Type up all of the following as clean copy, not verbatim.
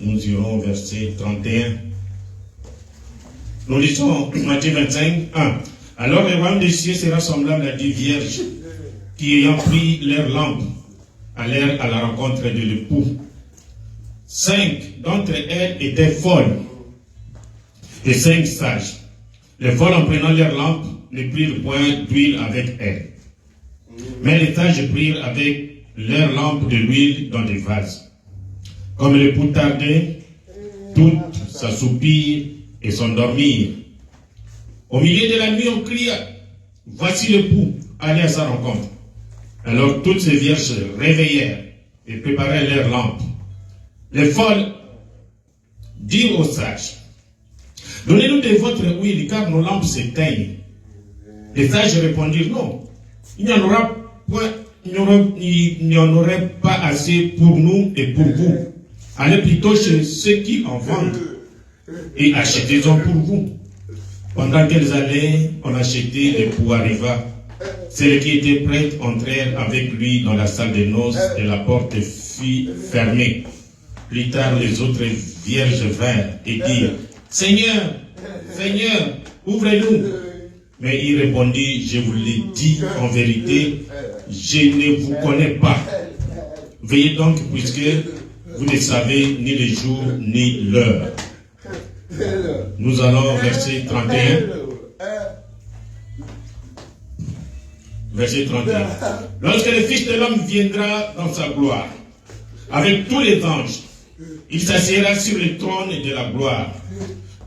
Nous irons au verset 31. Nous lisons Matthieu 25, 1. Alors le royaume des cieux sera semblable à 10 vierges qui, ayant pris leurs lampes, allèrent à la rencontre de l'époux. 5 d'entre elles étaient folles et 5 sages. Les folles, en prenant leurs lampes, ne prirent point d'huile avec elles. Mais les sages prirent avec leurs lampes de l'huile dans des vases. Comme l'époux tardait, toutes s'assoupirent et s'endormirent. Au milieu de la nuit, on cria, « Voici l'époux, allez à sa rencontre. » Alors toutes ces vierges se réveillèrent et préparèrent leurs lampes. Les folles dirent aux sages, « Donnez-nous de votre huile, car nos lampes s'éteignent. » Les sages répondirent, « Non, il n'y en aura point, il n'y en aurait pas assez pour nous et pour vous. Allez plutôt chez ceux qui en vendent et achetez-en pour vous. » Pendant qu'elles allaient, on achetait, l'époux arriva. Celles qui étaient prêtes entrèrent avec lui dans la salle des noces et la porte fut fermée. Plus tard, les autres vierges vinrent et dirent, « Seigneur, Seigneur, ouvrez-nous. » Mais il répondit, « Je vous l'ai dit en vérité, je ne vous connais pas. Veillez donc, puisque vous ne savez ni le jour ni l'heure. » Nous allons verset 31. Verset 31. Lorsque le Fils de l'homme viendra dans sa gloire, avec tous les anges, il s'assiera sur le trône de la gloire.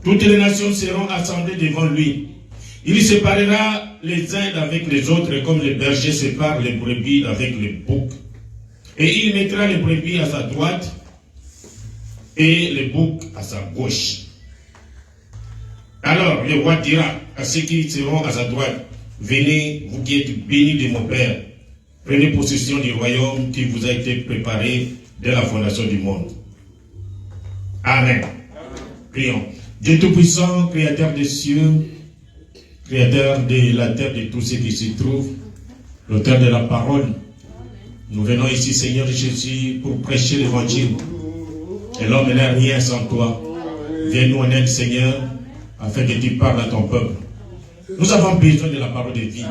Toutes les nations seront assemblées devant lui. Il séparera les uns avec les autres, comme les bergers séparent les brebis avec les boucs. Et il mettra les brebis à sa droite et les boucs à sa gauche. Alors le roi dira à ceux qui seront à sa droite, « Venez, vous qui êtes bénis de mon Père, prenez possession du royaume qui vous a été préparé dès la fondation du monde. » Amen. Prions. Dieu Tout-Puissant, Créateur des cieux, Créateur de la terre, de tout ce qui s'y trouve, l'auteur de la parole, nous venons ici, Seigneur Jésus, pour prêcher l'évangile. Et l'homme n'est rien sans toi. Viens-nous en aide, Seigneur, afin que tu parles à ton peuple. Nous avons besoin de la parole de vie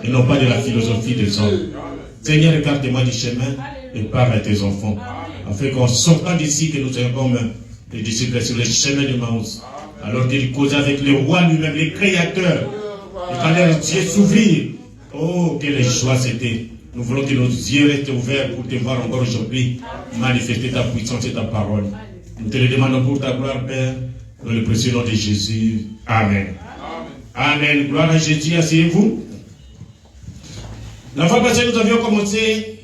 et non pas de la philosophie des hommes. Seigneur, écarte-moi du chemin et parle à tes enfants, afin qu'en sortant d'ici, que nous soyons comme les disciples sur le chemin de Maïs. Alors qu'ils causaient avec le roi lui-même, les créateurs, et quand leurs yeux s'ouvrirent, oh, quelle joie c'était. Nous voulons que nos yeux restent ouverts pour te voir encore aujourd'hui manifester ta puissance et ta parole. Nous te le demandons pour ta gloire, Père, dans le précieux nom de Jésus. Amen. Amen. Gloire à Jésus. Asseyez-vous. La fois passée, nous avions commencé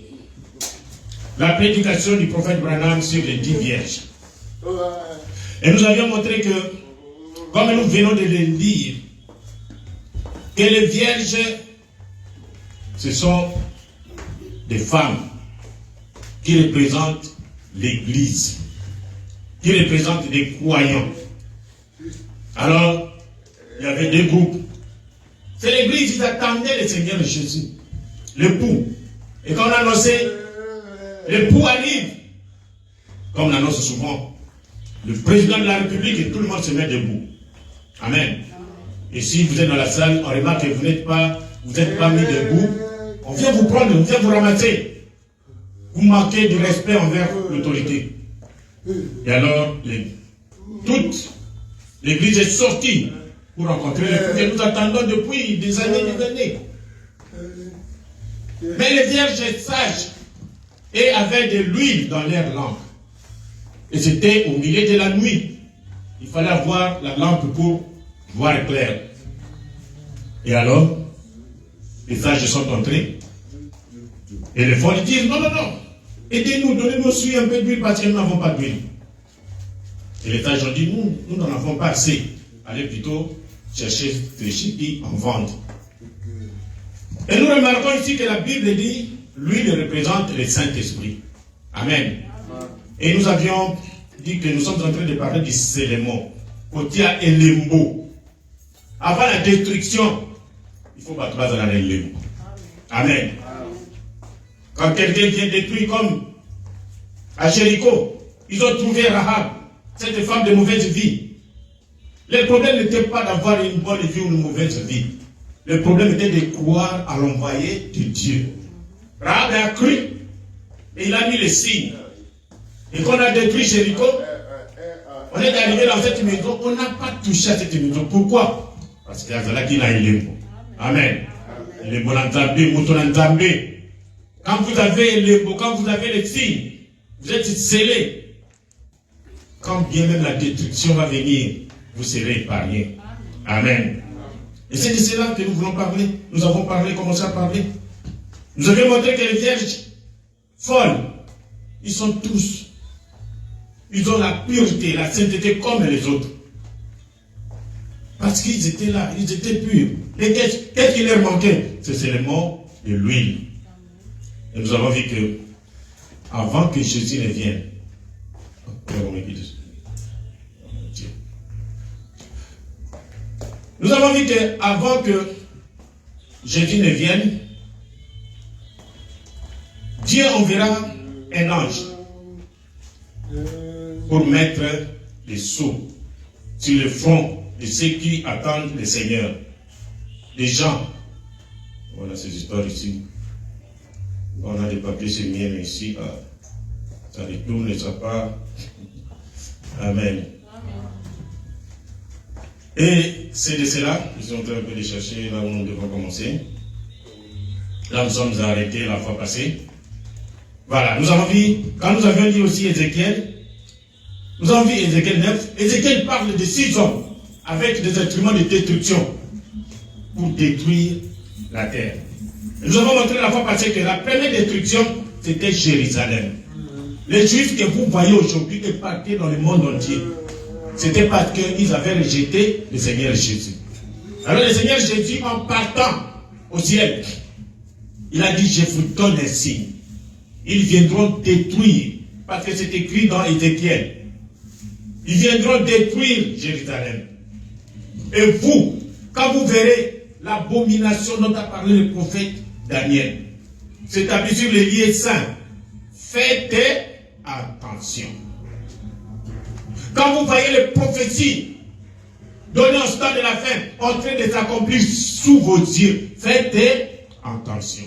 la prédication du prophète Branham sur les 10 vierges. Et nous avions montré que, comme nous venons de le lire, que les vierges, ce sont des femmes qui représentent l'Église, qui représentent des croyants. Alors, il y avait deux groupes. C'est l'Église qui attendait le Seigneur Jésus, l'époux. Et quand on annonçait, l'époux arrive, comme on annonce souvent, le président de la République et tout le monde se met debout. Amen. Et si vous êtes dans la salle, on remarque que vous n'êtes pas mis debout, on vient vous prendre, on vient vous ramasser. Vous manquez du respect envers l'autorité. Et alors, toute l'Église est sortie pour rencontrer l'époux que nous attendons depuis des années et des années. Mais les vierges sages et avaient de l'huile dans leurs lampes. Et c'était au milieu de la nuit. Il fallait avoir la lampe pour voir clair. Et alors, les sages sont entrés. Et les folles disent, non, non, non, aidez-nous, donnez-nous aussi un peu d'huile parce que nous n'avons pas d'huile. Et les sages ont dit, nous n'en avons pas assez. Allez plutôt chercher chez qui en vendent. Et nous remarquons ici que la Bible dit, l'huile représente le Saint-Esprit. Amen. Et nous avions dit que nous sommes en train de parler du Sélémon. Kotia et Lembo. Avant la destruction, il faut battre dans la Lembo. Amen. Quand quelqu'un vient détruire comme à Jéricho, Ils ont trouvé Rahab, cette femme de mauvaise vie. Le problème n'était pas d'avoir une bonne vie ou une mauvaise vie. Le problème était de croire à l'envoyé de Dieu. Rahab a cru et il a mis les signes. Et quand on a détruit Jéricho, on est arrivé dans cette maison, on n'a pas touché à cette maison. Pourquoi? Parce qu'il y a qui a eu Amen. Les Bonantambé, Moutonantambé. Quand vous avez les mots, quand vous avez les signes, vous êtes scellés. Quand bien même la destruction va venir, vous serez épargnés. Amen. Et c'est de cela que nous voulons parler. Nous avons parlé, commencé à parler. Nous avons montré que les vierges folles, ils sont tous. Ils ont la pureté, la sainteté comme les autres. Parce qu'ils étaient là, ils étaient purs. Et qu'est-ce qui leur manquait? C'est seulement de l'huile. Et nous avons vu que, avant que Jésus ne vienne, nous avons vu qu'avant que Jésus ne vienne, Dieu enverra un ange pour mettre les sceaux sur le front de ceux qui attendent le Seigneur. Les gens, voilà ces histoires ici. On a des papiers sur miel ici. Ah, ça détourne, ne sera pas. Amen. Et c'est de cela, nous sommes en train un peu de chercher là où nous devons commencer. Là, nous sommes arrêtés la fois passée. Voilà, nous avons vu, quand nous avions dit aussi Ézéchiel, nous avons vu Ézéchiel 9, Ézéchiel parle de 6 hommes avec des instruments de destruction pour détruire la terre. Et nous avons montré la fois passée que la première destruction, c'était Jérusalem. Les Juifs que vous voyez aujourd'hui éparpillés dans le monde entier, c'était parce qu'ils avaient rejeté le Seigneur Jésus. Alors le Seigneur Jésus, en partant au ciel, il a dit, je vous donne un signe. Ils viendront détruire, parce que c'est écrit dans Ézéchiel. Ils viendront détruire Jérusalem. Et vous, quand vous verrez l'abomination dont a parlé le prophète Daniel, s'établit sur les lieux saints, faites attention. Quand vous voyez les prophéties données au stade de la fin en train de s'accomplir sous vos yeux, faites attention.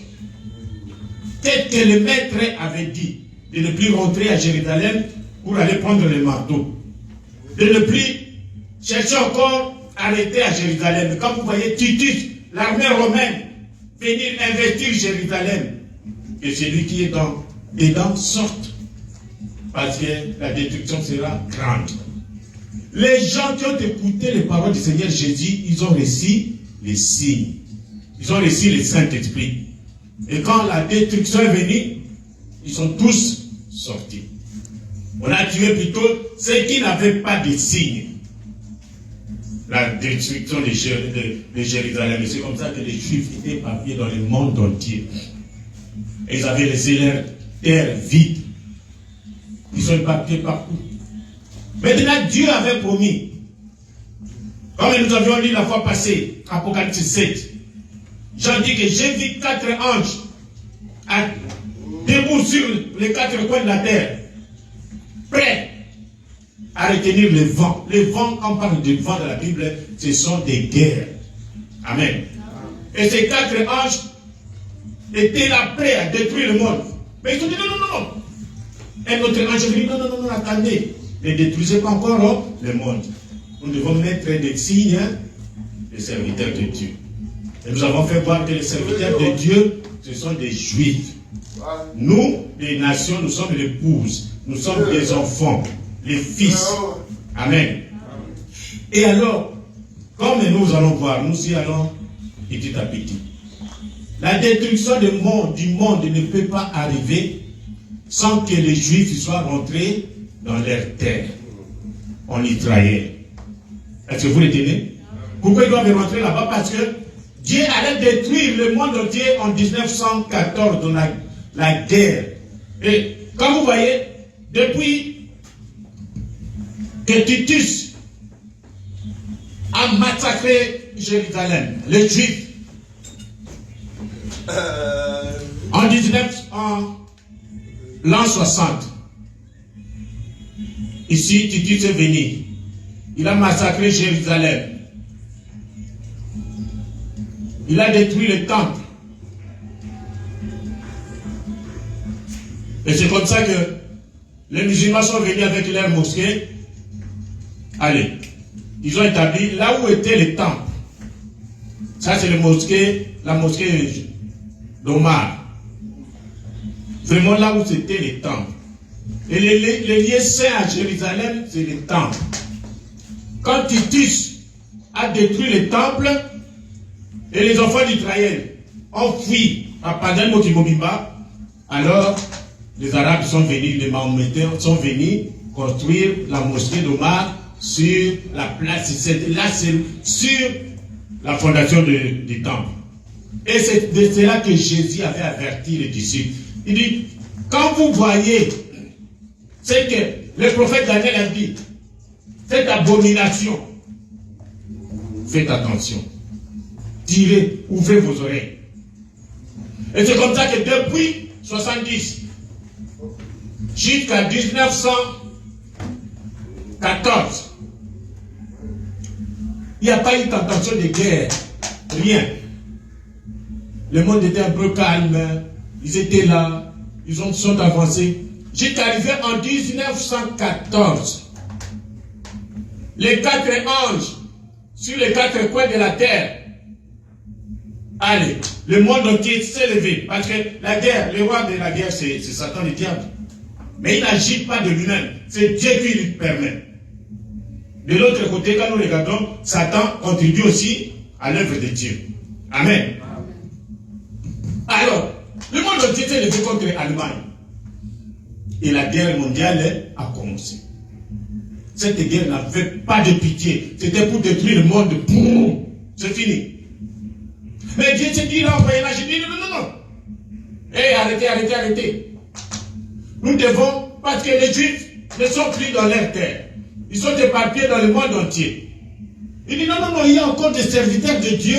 Peut-être que le maître avait dit de ne plus rentrer à Jérusalem pour aller prendre le marteau. De ne plus chercher encore à arrêter à Jérusalem. Quand vous voyez Titus, l'armée romaine, venir investir Jérusalem, que celui qui est dedans sorte. Parce que la destruction sera grande. Les gens qui ont écouté les paroles du Seigneur Jésus, ils ont reçu les signes. Ils ont reçu le Saint-Esprit. Et quand la destruction est venue, ils sont tous sortis. On a tué plutôt ceux qui n'avaient pas de signes. La destruction de Jérusalem. Et c'est comme ça que les Juifs étaient éparpillés dans le monde entier. Et ils avaient laissé leur terre vide. Ils sont éparpillés partout. Maintenant, Dieu avait promis, comme nous avions lu la fois passée, Apocalypse 7, Jean dit que j'ai vu 4 anges debout sur les 4 coins de la terre, prêts à retenir le vent. Le vent, quand on parle de vent dans la Bible, ce sont des guerres. Amen. Et ces 4 anges étaient là prêts à détruire le monde. Mais ils ont dit non. Un autre ange dit non, attendez. Ne détruisez pas encore le monde. Nous devons mettre des signes des serviteurs de Dieu. Et nous avons fait voir que les serviteurs de Dieu, ce sont des Juifs. Nous, les nations, nous sommes l'épouse. Nous sommes des enfants, les fils. Amen. Et alors, comme nous allons voir, nous y allons petit à petit. La destruction du monde ne peut pas arriver sans que les Juifs soient rentrés dans leur terre, en Israël. Est-ce que vous retenez? Pourquoi ils doivent rentrer là-bas? Parce que Dieu allait détruire le monde entier en 1914 dans la guerre. Et quand vous voyez, depuis que Titus a massacré Jérusalem, les Juifs, en l'an 60, Ici, Titus est venu. Il a massacré Jérusalem. Il a détruit le temple. Et c'est comme ça que les musulmans sont venus avec leur mosquée. Allez, ils ont établi là où était le temple. Ça, c'est la mosquée d'Omar. Vraiment là où c'était le temple. Et les lieux saints à Jérusalem, c'est le temple. Quand Titus a détruit le temple, et les enfants d'Israël ont fui à Padan Mokimobimba, alors les Arabes sont venus, les Mahométains sont venus construire la mosquée d'Omar sur la place. Là, c'est sur la fondation du temple. Et c'est de cela que Jésus avait averti les disciples. Il dit, quand vous voyez, c'est que le prophète Daniel a dit, cette abomination, faites attention. Tirez, ouvrez vos oreilles. Et c'est comme ça que depuis 70 jusqu'à 1914, il n'y a pas eu tentation de guerre. Rien. Le monde était un peu calme. Ils étaient là. Ils sont avancés. Jusqu'à arriver en 1914. Les 4 anges sur les 4 coins de la terre. Allez, le monde entier s'est levé. Parce que la guerre, le roi de la guerre, c'est Satan le diable. Mais il n'agit pas de lui-même. C'est Dieu qui lui permet. De l'autre côté, quand nous regardons, Satan contribue aussi à l'œuvre de Dieu. Amen. Alors, le monde entier s'est levé contre l'Allemagne. Et la guerre mondiale a commencé. Cette guerre n'avait pas de pitié. C'était pour détruire le monde. C'est fini. Mais Dieu s'est dit là, envoyé là, j'ai dit non. Hé, arrêtez. Nous devons, parce que les Juifs ne sont plus dans leur terre. Ils sont éparpillés dans le monde entier. Il dit non, il y a encore des serviteurs de Dieu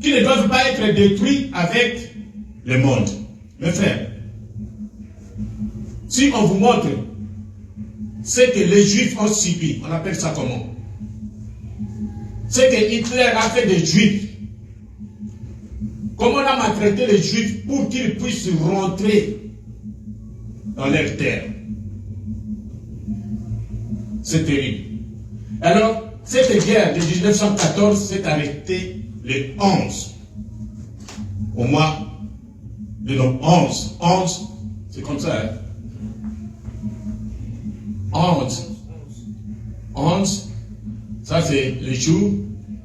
qui ne doivent pas être détruits avec le monde. Mes frères, si on vous montre ce que les Juifs ont subi, on appelle ça comment? Ce que Hitler a fait des Juifs. Comment on a maltraité les Juifs pour qu'ils puissent rentrer dans leur terre. C'est terrible. Alors, cette guerre de 1914 s'est arrêtée le 11. Au mois de nos 11. 11, c'est comme ça. Hein? 11, ça c'est le jour,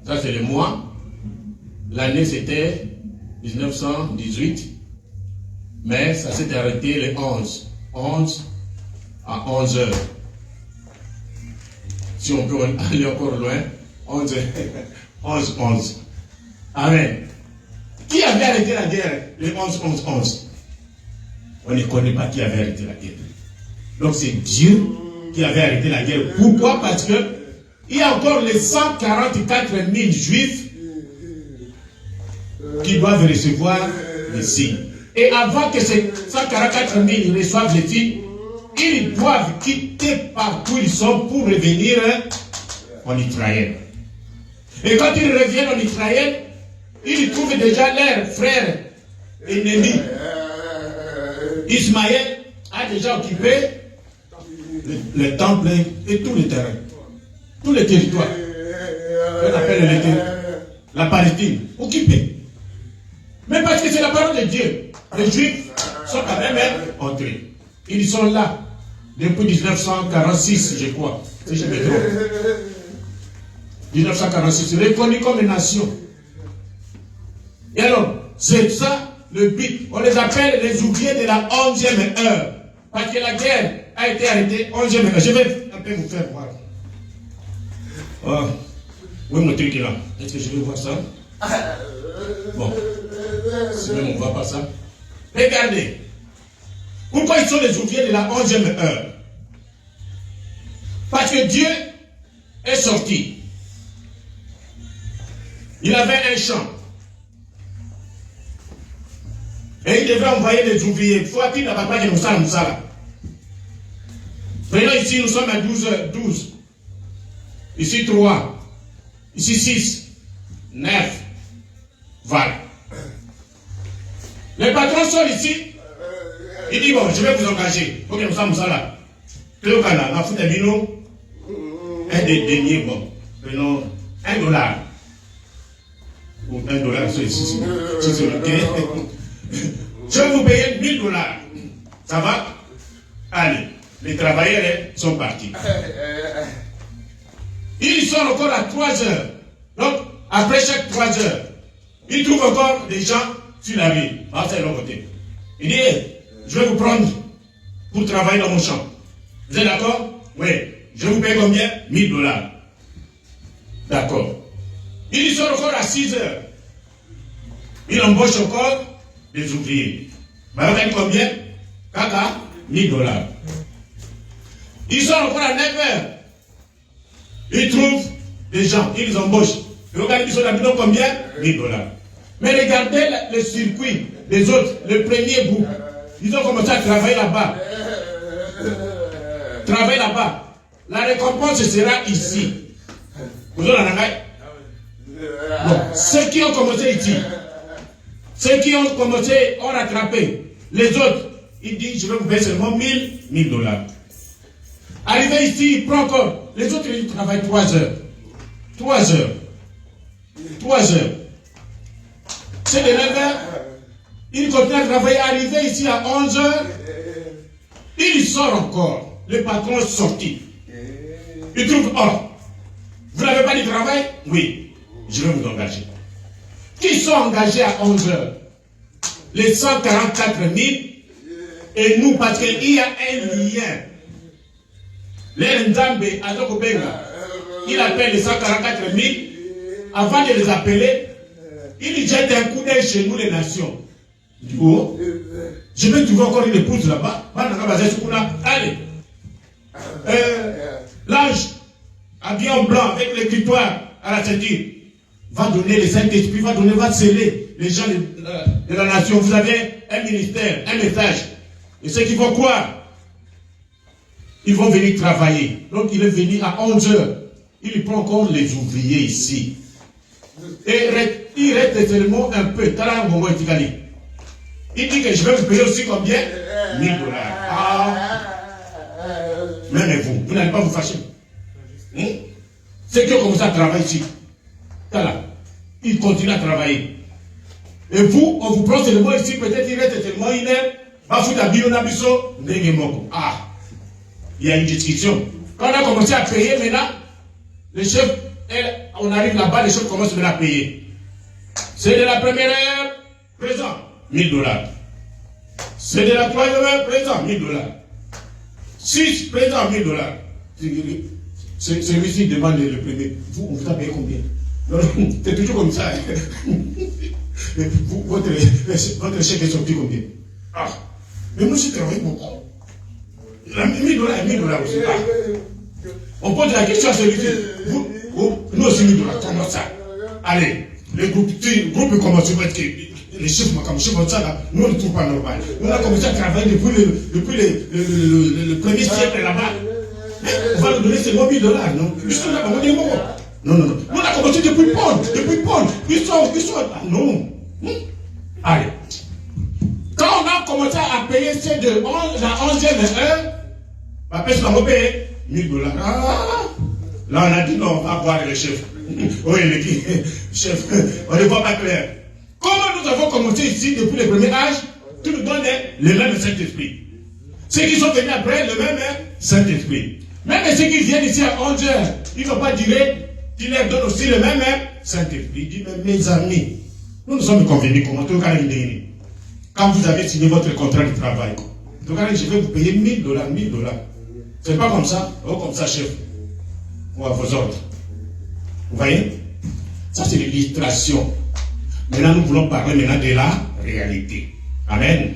ça c'est le mois. L'année c'était 1918, mais ça s'est arrêté le 11. 11 à 11 heures. Si on peut aller encore loin, 11. Amen. Qui avait arrêté la guerre le 11. On ne connaît pas qui avait arrêté la guerre. Donc c'est Dieu qui avait arrêté la guerre. Pourquoi? Parce que il y a encore les 144 000 juifs qui doivent recevoir les signes. Et avant que ces 144 000 reçoivent les signes, ils doivent quitter partout où ils sont pour revenir en Israël. Et quand ils reviennent en Israël, ils trouvent déjà leurs frères ennemis. Ismaël a déjà occupé le temple et tout le terrain, tout le territoire. On appelle la Palestine, occupé. Mais parce que c'est la parole de Dieu, les Juifs sont quand même entrés. Ils sont là depuis 1946, je crois, si je me trompe. 1946, reconnus comme nation. Et alors, c'est ça le but. On les appelle les ouvriers de la 11e heure. Parce que la guerre a été arrêtée 11e heure. Je vais un peu vous faire voir. Oh. Où est mon truc là? Est-ce que je vais voir ça? Bon. Si même on ne voit pas ça. Regardez. Pourquoi ils sont les ouvriers de la 11e heure? Parce que Dieu est sorti. Il avait un champ. Et il devait envoyer des ouvriers. Faut-il n'a pas que nous ça. Prenons ici, nous sommes à 12. Ici 3. Ici 6. 9. Voilà. Les patrons sont ici. Il dit, bon, je vais vous engager. Ok, nous sommes là. Un des deniers, bon. Prenons $1. Ou $1, c'est ici. Je vais vous payer $1000. Ça va? Allez, les travailleurs sont partis. Ils sont encore à 3 heures. Donc, après chaque 3 heures, ils trouvent encore des gens sur la rue. Ah, c'est l'autre côté. Il dit, je vais vous prendre pour travailler dans mon champ. Vous êtes d'accord? Oui. Je vous paye combien? $1000. D'accord. Ils sont encore à 6 heures. Ils embauchent encore des ouvriers. Bah, vous gagnez combien? Kaka? $1000. Ils sont encore à 9 heures. Ils trouvent des gens, ils embauchent. Vous gagnez combien? $1000. Mais regardez le circuit des autres, le premier bout. Ils ont commencé à travailler là-bas. Travailler là-bas. La récompense sera ici. Vous en avez? Bon, ceux qui ont commencé ici, ceux qui ont commencé ont rattrapé. Les autres, ils disent, je vais vous payer seulement $1000. Arrivé ici, il prend encore. Les autres, ils travaillent 3 heures. 3 heures. 3 heures. C'est de 9 heures. Il continue à travailler. Arrivé ici à 11 heures, il sort encore. Le patron est sorti. Il trouve, oh, vous n'avez pas du travail? Oui, je vais vous engager. Qui sont engagés à 11 heures? Les 144 000 et nous, parce qu'il y a un lien. Les Nzambe, il appelle les 144 000. Avant de les appeler, il jette un coup d'œil chez nous, les nations. Du coup, je vais trouver encore une épouse là-bas. Allez. L'ange, habillé en blanc, avec l'écritoire à la ceinture, va donner le Saint-Esprit, va sceller les gens de la nation. Vous avez un ministère, un message. Et ceux qui vont croire, ils vont venir travailler. Donc il est venu à 11 heures. Il prend encore les ouvriers ici. Et il reste seulement un peu. Il dit que je vais vous payer aussi combien? $1000. Ah. Même vous n'allez pas vous fâcher. Ceux qui ont commencé à travailler ici, ils continuent à travailler. Et vous, on vous prend seulement ici, peut-être il reste seulement une heure. Ah, il y a une discussion. Quand on a commencé à payer maintenant, les chefs, on arrive là-bas, les chefs commencent maintenant à payer. C'est de la première heure, présent, $1000. C'est de la troisième heure, présent, $1000. 6 présents, $1000. Celui-ci demande le premier. Vous, on vous a payé combien? C'est toujours comme ça. Vous, votre chèque est sorti combien? Ah, mais moi j'ai travaillé beaucoup. $1000 aussi. Ah. On pose la question à celui-ci. Nous aussi $1000. Comment ça? Allez, le groupe commence à être les chefs, nous on ne trouve pas normal. On a commencé à travailler depuis le premier siècle là-bas. On va nous donner seulement $1000, non? Non. On a commencé depuis Paul. Ils sont. Ah, non. Allez. Quand on a commencé à payer ceux de la 11e heure, on va payer $1000. Ah. Là, on a dit non, on va voir le chef. Oui, il dit, chef, on ne voit pas clair. Comment nous avons commencé ici depuis le premier âge, tu nous donnes le même Saint-Esprit. Ceux qui sont venus après, le même Saint-Esprit. Même ceux qui viennent ici à 11 heures, ils ne vont pas dire, tu leur donnes aussi le même Saint-Esprit. Il dit, mais mes amis, nous sommes convenus comment tout le monde. Quand vous avez signé votre contrat de travail, donc je vais vous payer $1000. C'est pas comme ça, comme ça, chef. Ou à vos ordres. Vous voyez? Ça, c'est l'illustration. Maintenant, nous voulons parler maintenant de la réalité. Amen.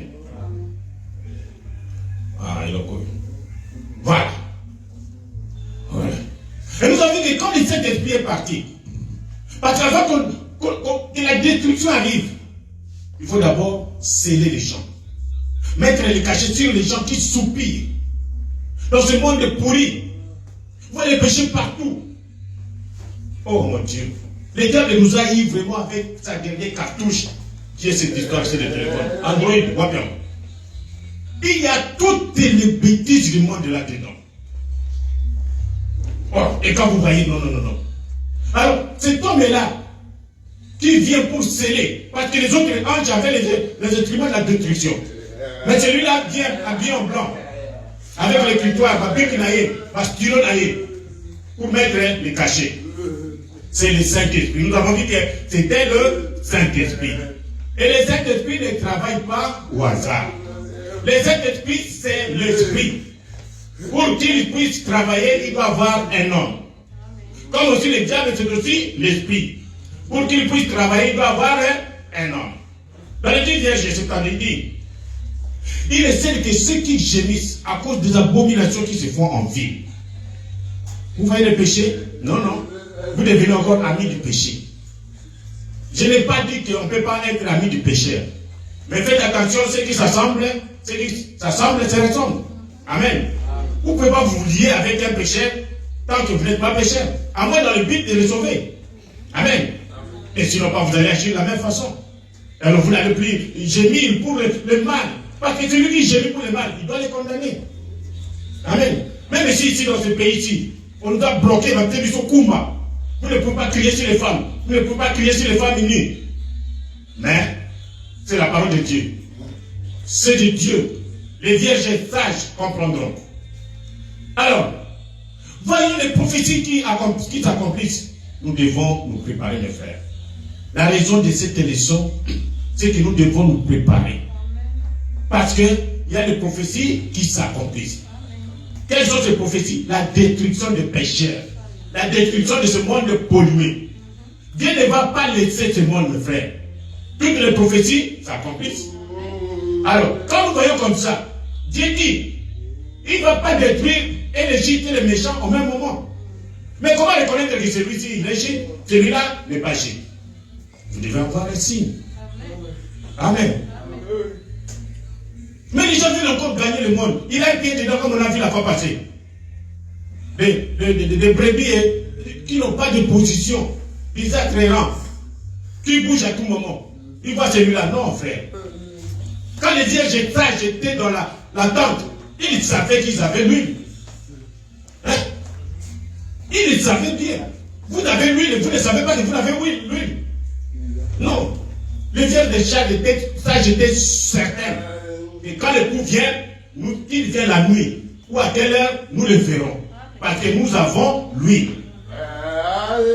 Ah, il a connu. Voilà. Et nous avons dit que quand le Saint-Esprit est parti, parce qu'avant que la destruction arrive, il faut d'abord sceller les gens. Mettre les cachets sur les gens qui soupirent. Dans ce monde pourri, vous voyez le péché partout. Oh mon Dieu. Le diable nous a eu vraiment avec sa dernière cartouche, qui est cette histoire sur le téléphone. Android, vois bien. Il y a toutes les bêtises du monde là-dedans. Oh, et quand vous voyez, non. Alors, cet homme-là, qui vient pour sceller, parce que les autres anges avaient les instruments de la destruction. Mais celui-là vient habillé en blanc, avec l'écritoire, bastion, pour mettre les cachets. C'est le Saint-Esprit. Nous avons dit que c'était le Saint-Esprit. Et le Saint-Esprit ne travaille pas au hasard. Le Saint-Esprit, c'est l'Esprit. Pour qu'il puisse travailler, il doit avoir un homme. Comme aussi le diable, c'est aussi l'Esprit. Pour qu'il puisse travailler, il doit avoir un homme. Dans le livre de Jésus, c'est dit, il est seul que ceux qui gémissent à cause des abominations qui se font en ville. Vous voyez le péché? Non. Vous devenez encore ami du péché. Je n'ai pas dit qu'on ne peut pas être ami du pécheur. Mais faites attention, ceux qui s'assemblent se ressemblent. Amen. Vous ne pouvez pas vous lier avec un pécheur tant que vous n'êtes pas pécheur. À moins dans le but de le sauver. Amen. Et sinon, vous allez agir de la même façon. Alors vous n'allez plus gémir pour le mal. Parce que celui qui gémit pour le mal, il doit les condamner. Amen. Même ici, dans ce pays-ci, on nous a bloqué dans le son Kumba. Vous ne pouvez pas crier sur les femmes. Vous ne pouvez pas crier sur les femmes nues. Mais, c'est la parole de Dieu. C'est de Dieu. Les vierges sages comprendront. Alors, voyons les prophéties qui s'accomplissent. Nous devons nous préparer, mes frères. La raison de cette leçon, c'est que nous devons nous préparer. Parce qu'il y a des prophéties qui s'accomplissent. Quelles sont ces prophéties? La destruction des pécheurs. La destruction de ce monde pollué. Dieu ne va pas laisser ce monde, mes frères. Toutes les prophéties s'accomplissent. Alors, quand nous voyons comme ça, Dieu dit, il ne va pas détruire et les justes et les méchants au même moment. Mais comment reconnaître que celui-ci est juste, celui-là n'est pas juste? Vous devez avoir un signe. Amen. Mais les gens veulent encore gagner le monde. Il a un pied dedans comme on a vu la fois passée. Des brebis qui n'ont pas de position, des attrairants, qui bougent à tout moment. Il voit celui-là, non frère. Quand les vierges étaient dans la tente, ils savaient qu'ils avaient l'huile. Hein? Ils le savaient bien. Vous avez l'huile, vous ne savez pas que vous avez l'huile. Non. Les vierges des chats étaient certains. Et quand le coup vient, il vient la nuit. Ou à quelle heure, nous le verrons. Parce que nous avons l'huile.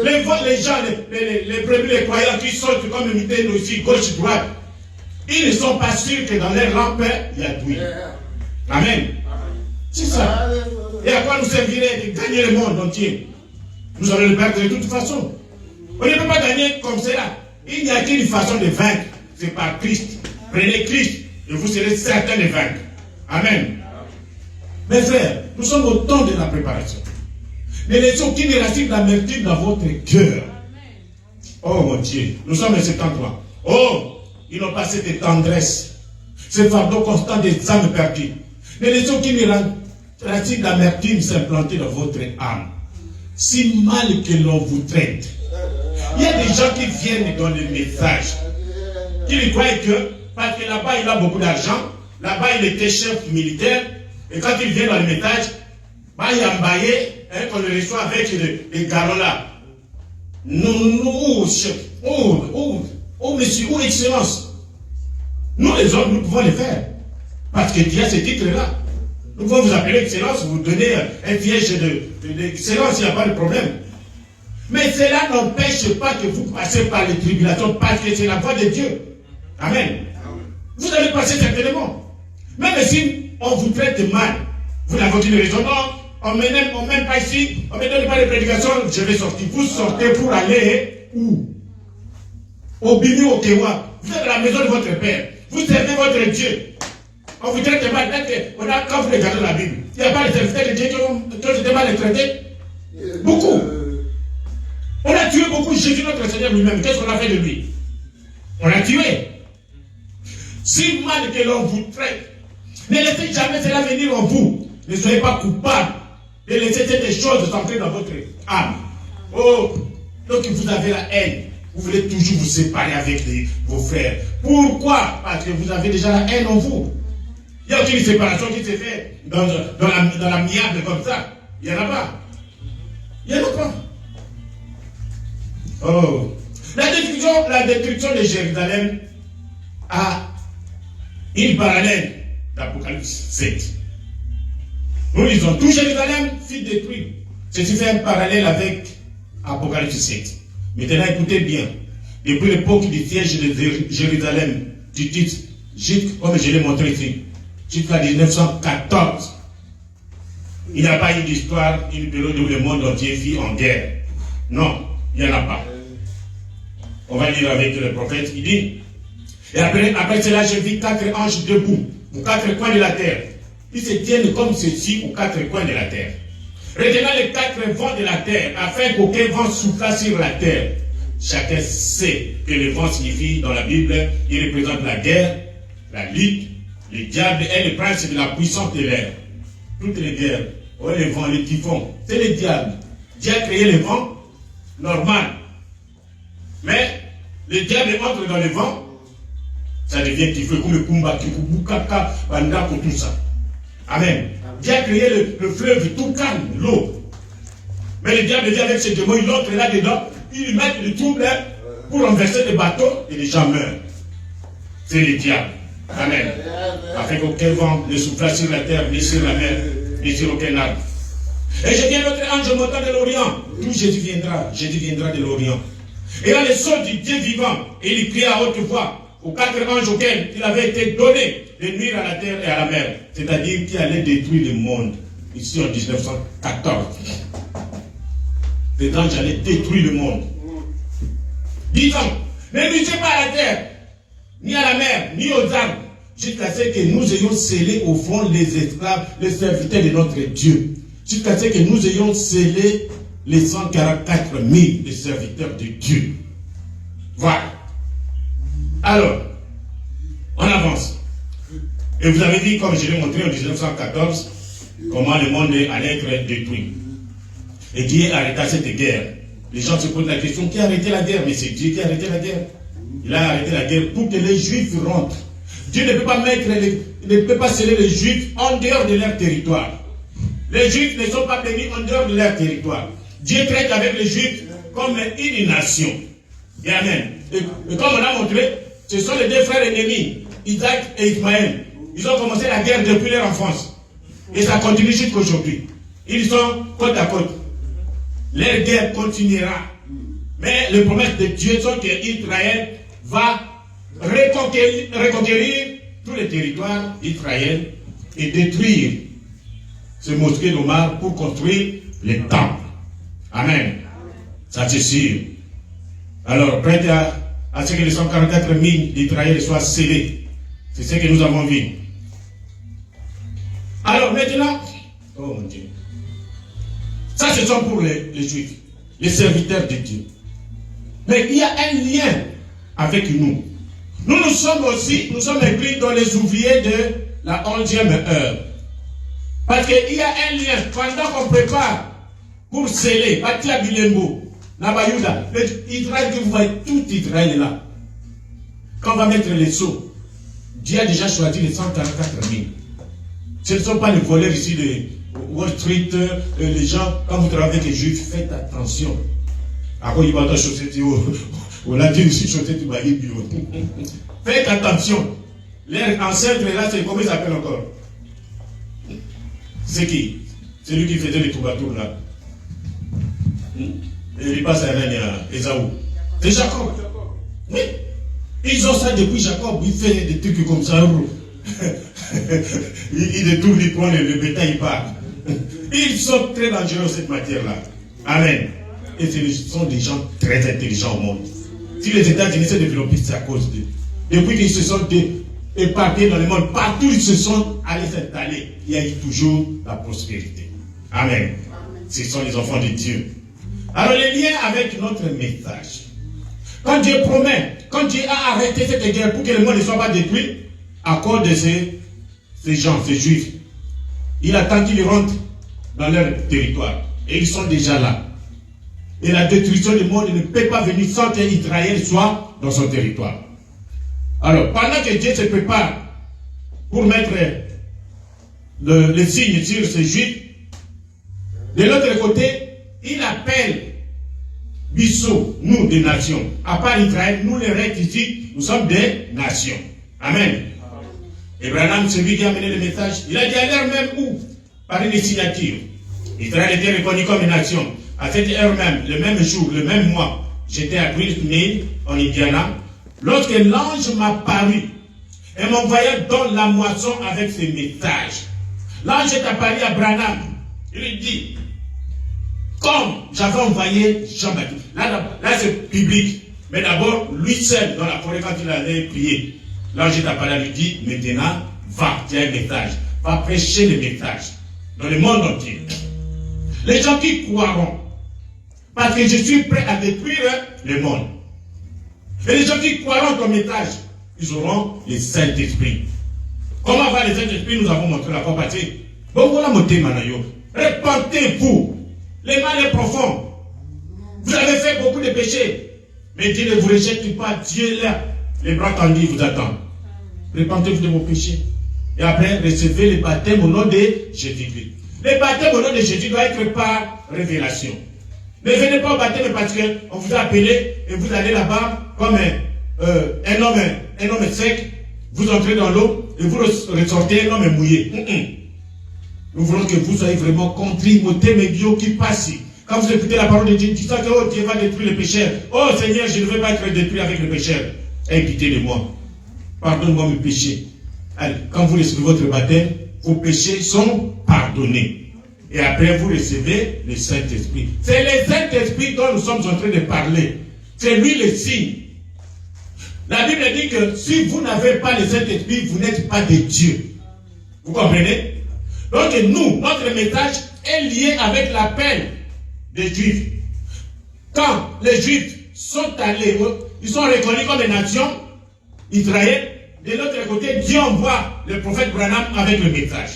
Les gens, les premiers, les croyants qui sont comme imiter nous ici, gauche-droite, ils ne sont pas sûrs que dans leur lampe, il y a de l'huile. Amen. C'est ça. Et à quoi nous servirait de gagner le monde entier? Nous allons le perdre de toute façon. On ne peut pas gagner comme cela. Il n'y a qu'une façon de vaincre. C'est par Christ. Prenez Christ et vous serez certains de vaincre. Amen. Mes frères, nous sommes au temps de la préparation. Ne laissez aucune racine d'amertume dans votre cœur. Oh mon Dieu, nous sommes à cet endroit. Oh, ils n'ont pas cette tendresse, ce fardeau constant des âmes perdues. Ne laissez aucune racine d'amertume s'implanter dans votre âme. Si mal que l'on vous traite. Il y a des gens qui viennent dans le message, qui croient que, parce que là-bas il a beaucoup d'argent, là-bas il était chef militaire, et quand il vient dans le message, il y a Mbaye, qu'on le reçoit avec les garons là. Monsieur, excellence. Nous les hommes, nous pouvons le faire. Parce que Dieu a ce titre-là. Nous pouvons vous appeler excellence, vous donner un piège d'excellence, il n'y a pas de problème. Mais cela n'empêche pas que vous passez par les tribulations, parce que c'est la voie de Dieu. Amen. Vous allez passer certainement. Même si on vous traite mal, vous n'avez aucune raison. Non, on ne m'aime pas ici, on ne me donne pas de prédication, je vais sortir. Vous sortez pour aller où? Au Bini, au Kewa. Vous êtes à la maison de votre père. Vous servez votre Dieu. On vous traite mal. Quand vous regardez la Bible, il n'y a pas de serviteurs de Dieu qui ont été mal traités. Beaucoup. On a tué beaucoup Jésus, notre Seigneur lui-même. Qu'est-ce qu'on a fait de lui? On l'a tué. Si mal que l'on vous traite, ne laissez jamais cela venir en vous. Ne soyez pas coupables de laisser ces choses s'entrer dans votre âme. Oh, donc vous avez la haine. Vous voulez toujours vous séparer avec vos frères. Pourquoi? Parce que vous avez déjà la haine en vous. Il n'y a aucune séparation qui se fait dans l'amiable comme ça. Il n'y en a pas. Il n'y en a pas. Oh. La destruction de Jérusalem a une parallèle d'Apocalypse 7. Nous lisons tout Jérusalem fut détruit. Ceci fait un parallèle avec Apocalypse 7. Maintenant écoutez bien. Depuis l'époque du siège de Jérusalem, du titre, comme je l'ai montré ici, jusqu'à 1914, il n'y a pas eu d'histoire, une période où le monde entier vit en guerre. Non, il n'y en a pas. On va lire avec le prophète, il dit, et après cela, je vis 4 anges debout, aux 4 coins de la terre. Ils se tiennent comme ceci aux 4 coins de la terre. Retenant les 4 vents de la terre, afin qu'aucun vent souffle sur la terre. Chacun sait que le vent signifie, dans la Bible, il représente la guerre, la lutte, le diable est le prince de la puissance de l'air. Toutes les guerres, les vents, les typhons, c'est le diable. Dieu a créé le vent, normal. Mais le diable entre dans le vent, ça devient typhon, comme le kumba, kikubu, kaka, bandako, tout ça. Amen. Dieu a créé le fleuve tout calme, l'eau. Mais le diable vient avec ses démons, il entre là-dedans, il met le trouble pour renverser les bateaux et les gens meurent. C'est le diable. Amen. Afin qu'aucun vent ne souffle sur la terre, ni sur la mer, ni sur aucun arbre. Et je viens l'autre ange montant de l'Orient. D'où Jésus viendra de l'Orient. Et là, le sceau du Dieu vivant, et il cria à haute voix aux 4 anges auxquels il avait été donné de nuire à la terre et à la mer. C'est-à-dire qu'il allait détruire le monde. Ici en 1914. Les anges allaient détruire le monde. Disons, ne nuisez pas à la terre, ni à la mer, ni aux arbres, jusqu'à ce que nous ayons scellé au fond les esclaves, les serviteurs de notre Dieu. Jusqu'à ce que nous ayons scellé les 144 000 des serviteurs de Dieu. Voilà. Alors, on avance. Et vous avez vu, comme je l'ai montré en 1914, comment le monde allait être détruit. Et Dieu arrêta cette guerre. Les gens se posent la question, qui a arrêté la guerre? Mais c'est Dieu qui a arrêté la guerre. Il a arrêté la guerre pour que les Juifs rentrent. Dieu ne peut pas ne peut pas sceller les Juifs en dehors de leur territoire. Les Juifs ne sont pas bénis en dehors de leur territoire. Dieu traite avec les Juifs comme une nation. Et amen. Et comme on a montré, ce sont les 2 frères ennemis, Isaac et Ismaël. Ils ont commencé la guerre depuis leur enfance. Et ça continue jusqu'à aujourd'hui. Ils sont côte à côte. Leur guerre continuera. Mais les promesses de Dieu sont qu'Israël va reconquérir tous les territoires d'Israël et détruire ce mosquée d'Omar pour construire les temples. Amen. Ça c'est sûr. Alors, prête à ce que les 144 000 d'Israël soient scellés. C'est ce que nous avons vu. Alors maintenant, oh mon Dieu. Ça, ce sont pour les Juifs, les serviteurs de Dieu. Mais il y a un lien avec nous. Nous sommes inclus dans les ouvriers de la 11e heure. Parce qu'il y a un lien. Pendant qu'on prépare pour sceller, Batia Bilembo, Nabayuda, Israël, que vous voyez, tout Israël est là. Quand on va mettre les sceaux, Dieu a déjà choisi les 144 000. Ce ne sont pas les voleurs ici de Wall Street, les gens, quand vous travaillez avec les Juifs, faites attention. Faites attention. Leur ancêtre là, c'est comment il s'appelle encore? C'est qui? C'est lui qui faisait les tour là. Et il passe à Esaou. C'est Jacob. Oui. Ils ont ça depuis Jacob. Il fait des trucs comme ça. Il détourne, il prend le bétail, il part. Ils sont très dangereux cette matière-là. Amen. Et ce sont des gens très intelligents au monde. Si les États-Unis se développent, c'est à cause d'eux. Depuis qu'ils se sont éparpillés dans le monde, partout ils se sont allés s'installer, il y a eu toujours la prospérité. Amen. Ce sont les enfants de Dieu. Alors les liens avec notre message. Quand Dieu promet, quand Dieu a arrêté cette guerre pour que le monde ne soit pas détruit, à cause de ces gens, ces Juifs, Il attend qu'ils rentrent dans leur territoire. Et ils sont déjà là. Et la destruction du monde ne peut pas venir sans qu'Israël soit dans son territoire. Alors, pendant que Dieu se prépare pour mettre le signe sur ces Juifs, de l'autre côté, il appelle Bissot, nous des nations. À part Israël, nous les restes ici, nous sommes des nations. Amen. Et Branham, celui qui a amené le message, il a dit à l'heure même où, par une signature, Israël était reconnu comme une nation. À cette heure même, le même jour, le même mois, j'étais à Green Mill, en Indiana, lorsque l'ange m'a paru et m'envoyait dans la moisson avec ses messages. L'ange est apparu à Branham. Il lui dit, comme j'avais envoyé Jean-Baptiste. Là c'est public. Mais d'abord, lui seul, dans la forêt, quand il allait prier, l'ange est apparu, lui dit, maintenant, va, tu as un message. Va prêcher le message dans le monde entier. Les gens qui croiront, parce que je suis prêt à détruire le monde. Et les gens qui croiront ton message, ils auront le Saint-Esprit. Comment avoir le Saint-Esprit? Nous avons montré la fois passée. Bon, voilà mon thème, Manayo. Répentez-vous. Les mal est profond. Vous avez fait beaucoup de péchés. Mais Dieu ne vous rejette pas. Dieu là, les bras tendus vous attend. Répentez-vous de vos péchés. Et après, recevez le baptême au nom de Jésus-Christ. Le baptême au nom de Jésus doit être par révélation. Ne venez pas au baptême parce qu'on vous a appelé et vous allez là-bas comme un homme sec. Vous entrez dans l'eau et vous ressortez un homme mouillé. Nous voulons que vous soyez vraiment contrit, moté, mais Dieu qui passe. Quand vous écoutez la parole de Dieu, disant que oh, Dieu va détruire les pécheurs. Oh Seigneur, je ne veux pas être détruit avec les pécheurs. Aie pitié de moi. Pardonne-moi mes péchés. Allez, quand vous recevez votre baptême, vos péchés sont pardonnés. Et après, vous recevez le Saint-Esprit. C'est le Saint-Esprit dont nous sommes en train de parler. C'est lui le signe. La Bible dit que si vous n'avez pas le Saint-Esprit, vous n'êtes pas de Dieu. Vous comprenez? Donc nous, notre message est lié avec l'appel des Juifs. Quand les Juifs sont allés, ils sont reconnus comme une nation, Israël, de l'autre côté, Dieu envoie le prophète Branham avec le message.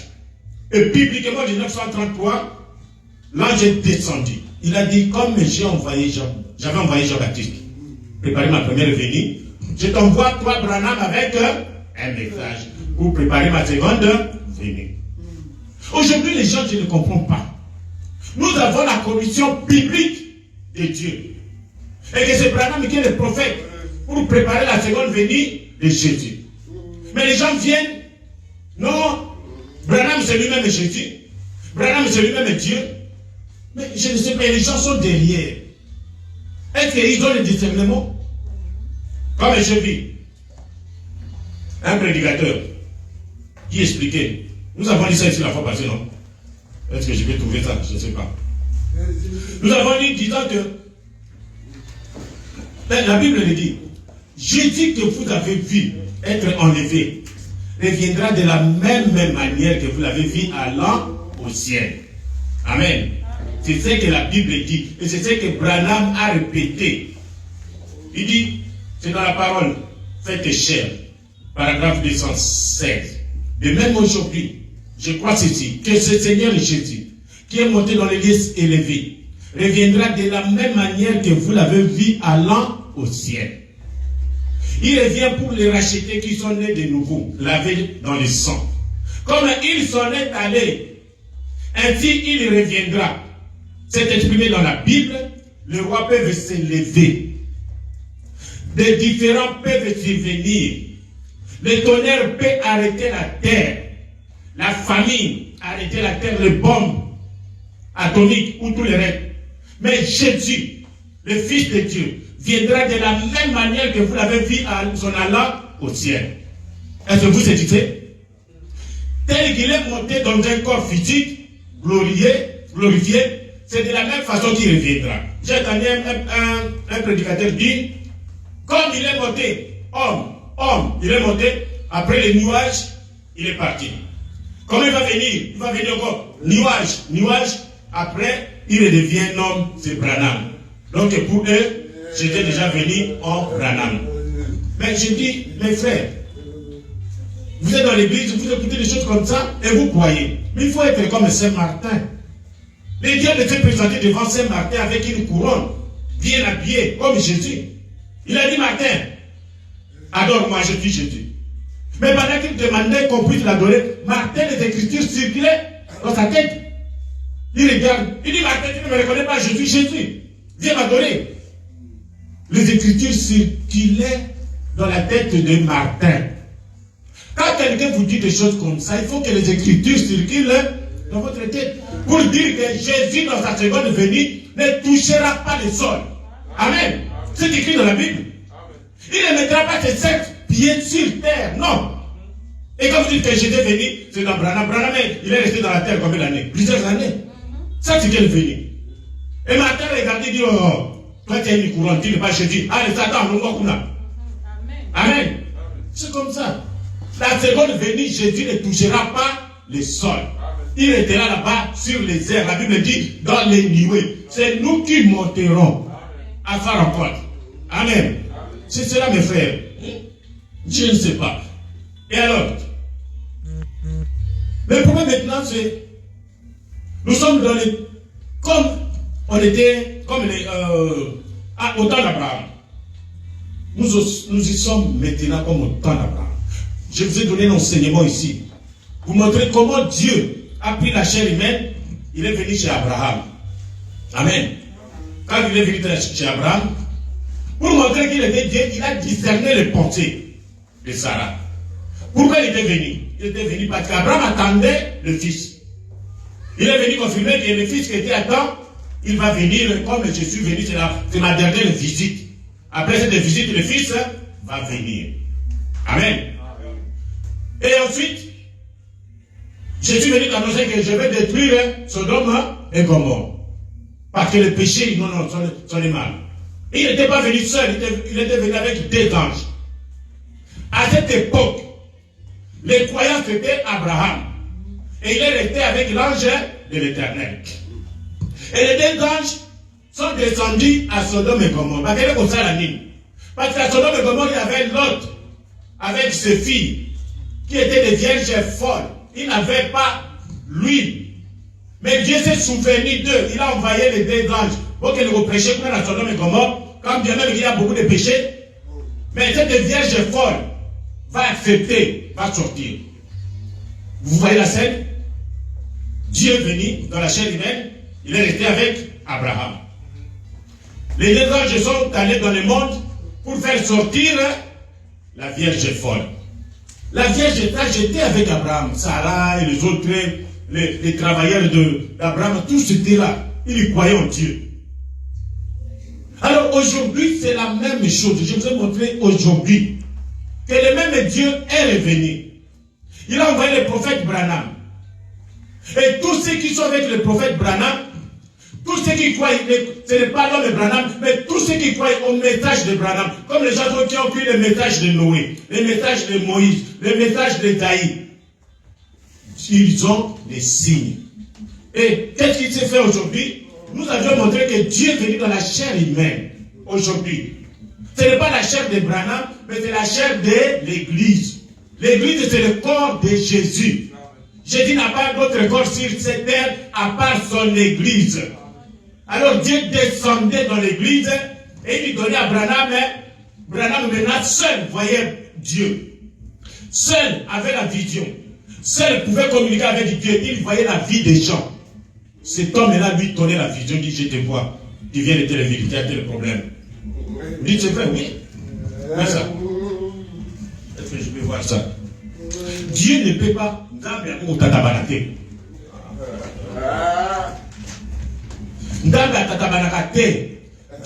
Et bibliquement, en 1933, l'ange est descendu. Il a dit, comme j'avais envoyé Jean-Baptiste, préparer ma première venue, je t'envoie toi, Branham, avec un message pour préparer ma seconde venue. Aujourd'hui, les gens, je ne comprends pas. Nous avons la commission biblique de Dieu. Et que c'est Branham qui est le prophète pour préparer la seconde venue de Jésus. Mais les gens viennent, non, Branham c'est lui-même Jésus, Branham c'est lui-même Dieu. Mais je ne sais pas, les gens sont derrière. Est-ce qu'ils ont le discernement? Comme je vis, un prédicateur qui expliquait. Nous avons dit ça ici la fois passée, non? Est-ce que je vais trouver ça? Je ne sais pas. Nous avons dit, disant que la Bible le dit, Jésus que vous avez vu être enlevé reviendra de la même manière que vous l'avez vu allant au ciel. Amen. C'est ce que la Bible dit. Et c'est ce que Branham a répété. Il dit, c'est dans la parole, faites chair, paragraphe 216. De même aujourd'hui, je crois ceci, que ce Seigneur Jésus, qui est monté dans l'église élevée, reviendra de la même manière que vous l'avez vu allant au ciel. Il revient pour les racheter qui sont nés de nouveau, lavés dans le sang. Comme ils sont allés, ainsi il reviendra. C'est exprimé dans la Bible, le roi peut se lever. Des différents peuvent survenir. Le tonnerre peut arrêter la terre. La famine, arrêter la terre, les bombes atomiques ou tout le reste. Mais Jésus, le Fils de Dieu, viendra de la même manière que vous l'avez vu en son allant au ciel. Est-ce que vous saisissez? Tel qu'il est monté dans un corps physique, glorifié, c'est de la même façon qu'il reviendra. J'ai entendu un prédicateur dire, comme il est monté, homme, il est monté, après les nuages, il est parti. Comment il va venir? Il va venir encore. Nuage, après, il redevient homme, c'est Branham. Donc pour eux, j'étais déjà venu en Branham. Mais je dis, mes frères, vous êtes dans l'église, vous écoutez des choses comme ça, et vous croyez. Mais il faut être comme Saint Martin. Les dieux étaient présentés devant Saint Martin avec une couronne, bien habillé, comme Jésus. Il a dit, Martin, adore-moi, je suis Jésus. Mais pendant qu'il demandait qu'on puisse l'adorer, Martin, les Écritures circulaient dans sa tête. Il regarde, il dit, Martin, tu ne me reconnais pas, je suis Jésus. Viens m'adorer. Les Écritures circulaient dans la tête de Martin. Quand quelqu'un vous dit des choses comme ça, il faut que les Écritures circulent dans votre tête pour dire que Jésus, dans sa seconde venue, ne touchera pas le sol. Amen. C'est écrit dans la Bible. Il ne mettra pas ses 7 pieds sur terre. Non. Et comme vous dites que Jésus est venu, c'est dans Branham. Branham, il est resté dans la terre combien d'années? Plusieurs années. Ça, c'est qu'il est venu. Et Martin regardait et dit, oh, toi tu as une couronne, tu n'es pas Jésus. Allez, Satan, nous voit. Amen. Amen. C'est comme ça. La seconde venue, Jésus ne touchera pas le sol. Il était là-bas sur les airs. La Bible dit dans les nuées. C'est nous qui monterons à sa rencontre. Amen. C'est cela, mes frères. Je ne sais pas. Et alors, le problème maintenant, c'est nous sommes dans les. Comme on était, comme les. Au temps d'Abraham. Nous y sommes maintenant comme au temps d'Abraham. Je vous ai donné un enseignement ici. Vous montrez comment Dieu a pris la chair humaine. Il est venu chez Abraham. Amen. Quand il est venu chez Abraham, pour montrer qu'il était Dieu, il a discerné les pensées de Sarah. Pourquoi il était venu? Il était venu parce qu'Abraham attendait le fils. Il est venu confirmer que le fils qui était à temps, il va venir, comme je suis venu, c'est ma dernière visite. Après cette visite, le fils va venir. Amen. Et ensuite, je suis venu t'annoncer que je vais détruire Sodome et Gomorrhe. Parce que le péché, non, sont les mal. Et il n'était pas venu seul, il était venu avec 2 anges. À cette époque, les croyants c'était Abraham. Et il est resté avec l'ange de l'Éternel. Et les 2 anges sont descendus à Sodome et Gomorrhe. Parce qu'elle est comme ça la nuit. Parce qu'à Sodome et Gomorrhe, il y avait Lot avec ses filles qui étaient des vierges folles. Il n'avait pas l'huile. Mais Dieu s'est souvenu d'eux. Il a envoyé les 2 anges pour qu'ils nous prêchaient pour la Sodome et Gomorrhe. Comme bien même il y a beaucoup de péchés. Mais cette vierge folle va accepter, va sortir. Vous voyez la scène? Dieu est venu dans la chair humaine. Il est resté avec Abraham. Les 2 anges sont allés dans le monde pour faire sortir la vierge folle. La vierge était avec Abraham, Sarah et les autres, les travailleurs d'Abraham, tous étaient là. Ils croyaient en Dieu. Alors aujourd'hui, c'est la même chose. Je vous ai montré aujourd'hui que le même Dieu est revenu. Il a envoyé le prophète Branham. Et tous ceux qui sont avec le prophète Branham, tous ceux qui croient, ce n'est pas l'homme de Branham, mais tous ceux qui croient au message de Branham, comme les gens qui ont pris le message de Noé, le message de Moïse, le message de Daï, ils ont des signes. Et qu'est-ce qui s'est fait aujourd'hui? Nous avions montré que Dieu est venu dans la chair humaine aujourd'hui. Ce n'est pas la chair de Branham, mais c'est la chair de l'Église. L'Église, c'est le corps de Jésus. Jésus n'a pas d'autre corps sur cette terre à part son Église. Alors Dieu descendait dans l'église et il donnait à Branham. Branham maintenant seul voyait Dieu. Seul avait la vision. Seul pouvait communiquer avec Dieu. Il voyait la vie des gens. Cet homme-là lui donnait la vision. Il dit, je te vois. Tu viens de te révéler, tu as tel problème. Il dit, c'est vrai, oui. Mais ça. Est-ce que je peux voir ça? Dieu ne peut pas.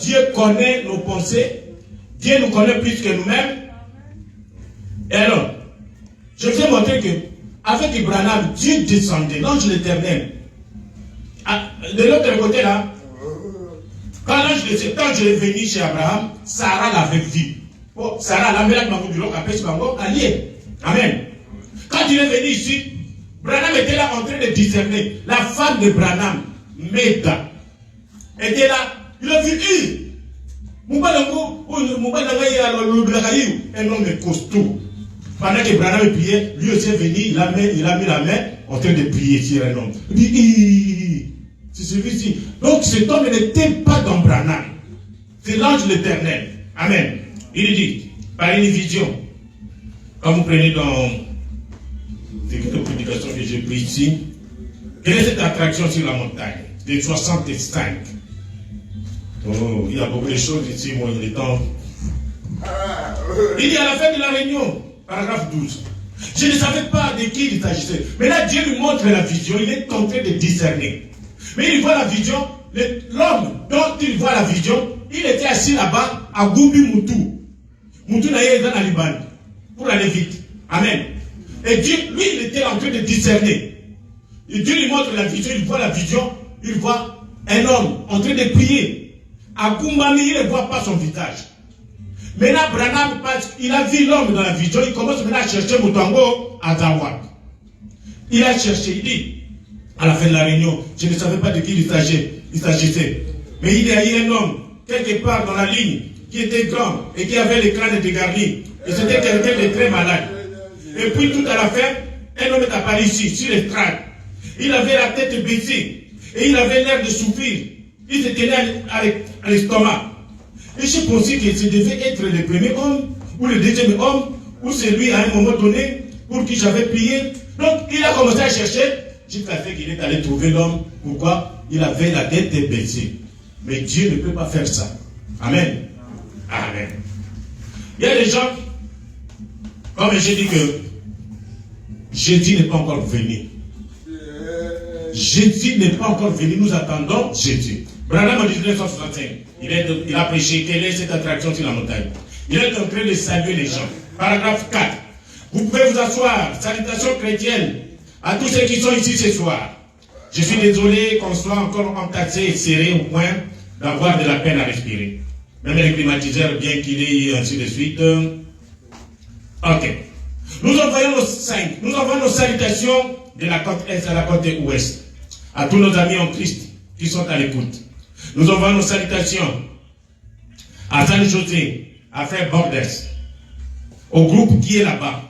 Dieu connaît nos pensées. Dieu nous connaît plus que nous-mêmes. Et alors, je vous ai montré que avec Abraham, Dieu descendait, l'ange de l'Éternel. De l'autre côté là, quand l'ange est venu chez Abraham, Sarah l'avait vu. Sarah l'a mis là, Amen. Quand il est venu ici, Branham était là en train de discerner. La femme de Branham, Meda, était là. Il a vu, un homme costaud. Pendant que Branham priait, lui aussi est venu, il a mis la main en train de prier sur un homme. Il dit, c'est celui-ci. Donc cet homme n'était pas dans Branham. C'est l'ange de l'Éternel. Amen. Il dit, par une vision, quand vous prenez dans quelques prédications que j'ai prises ici, quelle est cette attraction sur la montagne de 65? Oh, il y a beaucoup de choses ici, moi, il est temps. Il dit à la fin de la réunion, paragraphe 12, je ne savais pas de qui il s'agissait. Mais là, Dieu lui montre la vision, il est en train de discerner. Mais il voit la vision, l'homme dont il voit la vision, il était assis là-bas à Goubi Moutou. Moutou n'a pas dans Liban, pour aller vite. Amen. Et Dieu, lui, il était en train de discerner. Et Dieu lui montre la vision, il voit la vision, il voit un homme en train de prier. À Kumbami, il ne voit pas son visage. Maintenant, Branham, il a vu l'homme dans la vision, il commence maintenant à chercher Moutango à Zawak. Il a cherché, il dit, à la fin de la réunion, je ne savais pas de qui il s'agissait. Mais il y a eu un homme, quelque part dans la ligne, qui était grand et qui avait le crâne dégarni. Et c'était quelqu'un de très malade. Et puis tout à la fin, un homme est apparu ici, sur l'estrade. Il avait la tête baissée et il avait l'air de souffrir. Il se tenait à l'estomac. Et j'ai pensé que ce devait être le premier homme, ou le deuxième homme, ou celui à un moment donné pour qui j'avais prié. Donc il a commencé à chercher, jusqu'à ce qu'il est allé trouver l'homme. Pourquoi? Il avait la tête baissée. Mais Dieu ne peut pas faire ça. Amen. Amen. Il y a des gens, comme j'ai dit que Jésus n'est pas encore venu. Jésus n'est pas encore venu, nous attendons Jésus. Branham en 1965, il a prêché quelle est cette attraction sur la montagne. Il est en train de saluer les gens. Paragraphe 4. Vous pouvez vous asseoir. Salutations chrétiennes à tous ceux qui sont ici ce soir. Je suis désolé qu'on soit encore entassé et serré au point d'avoir de la peine à respirer. Même les climatiseurs, bien qu'il ait ainsi de suite. Ok. Nous envoyons nos salutations de la côte est à la côte ouest. À tous nos amis en Christ qui sont à l'écoute. Nous envoyons nos salutations à Saint-José, à Frère Borders, au groupe qui est là-bas.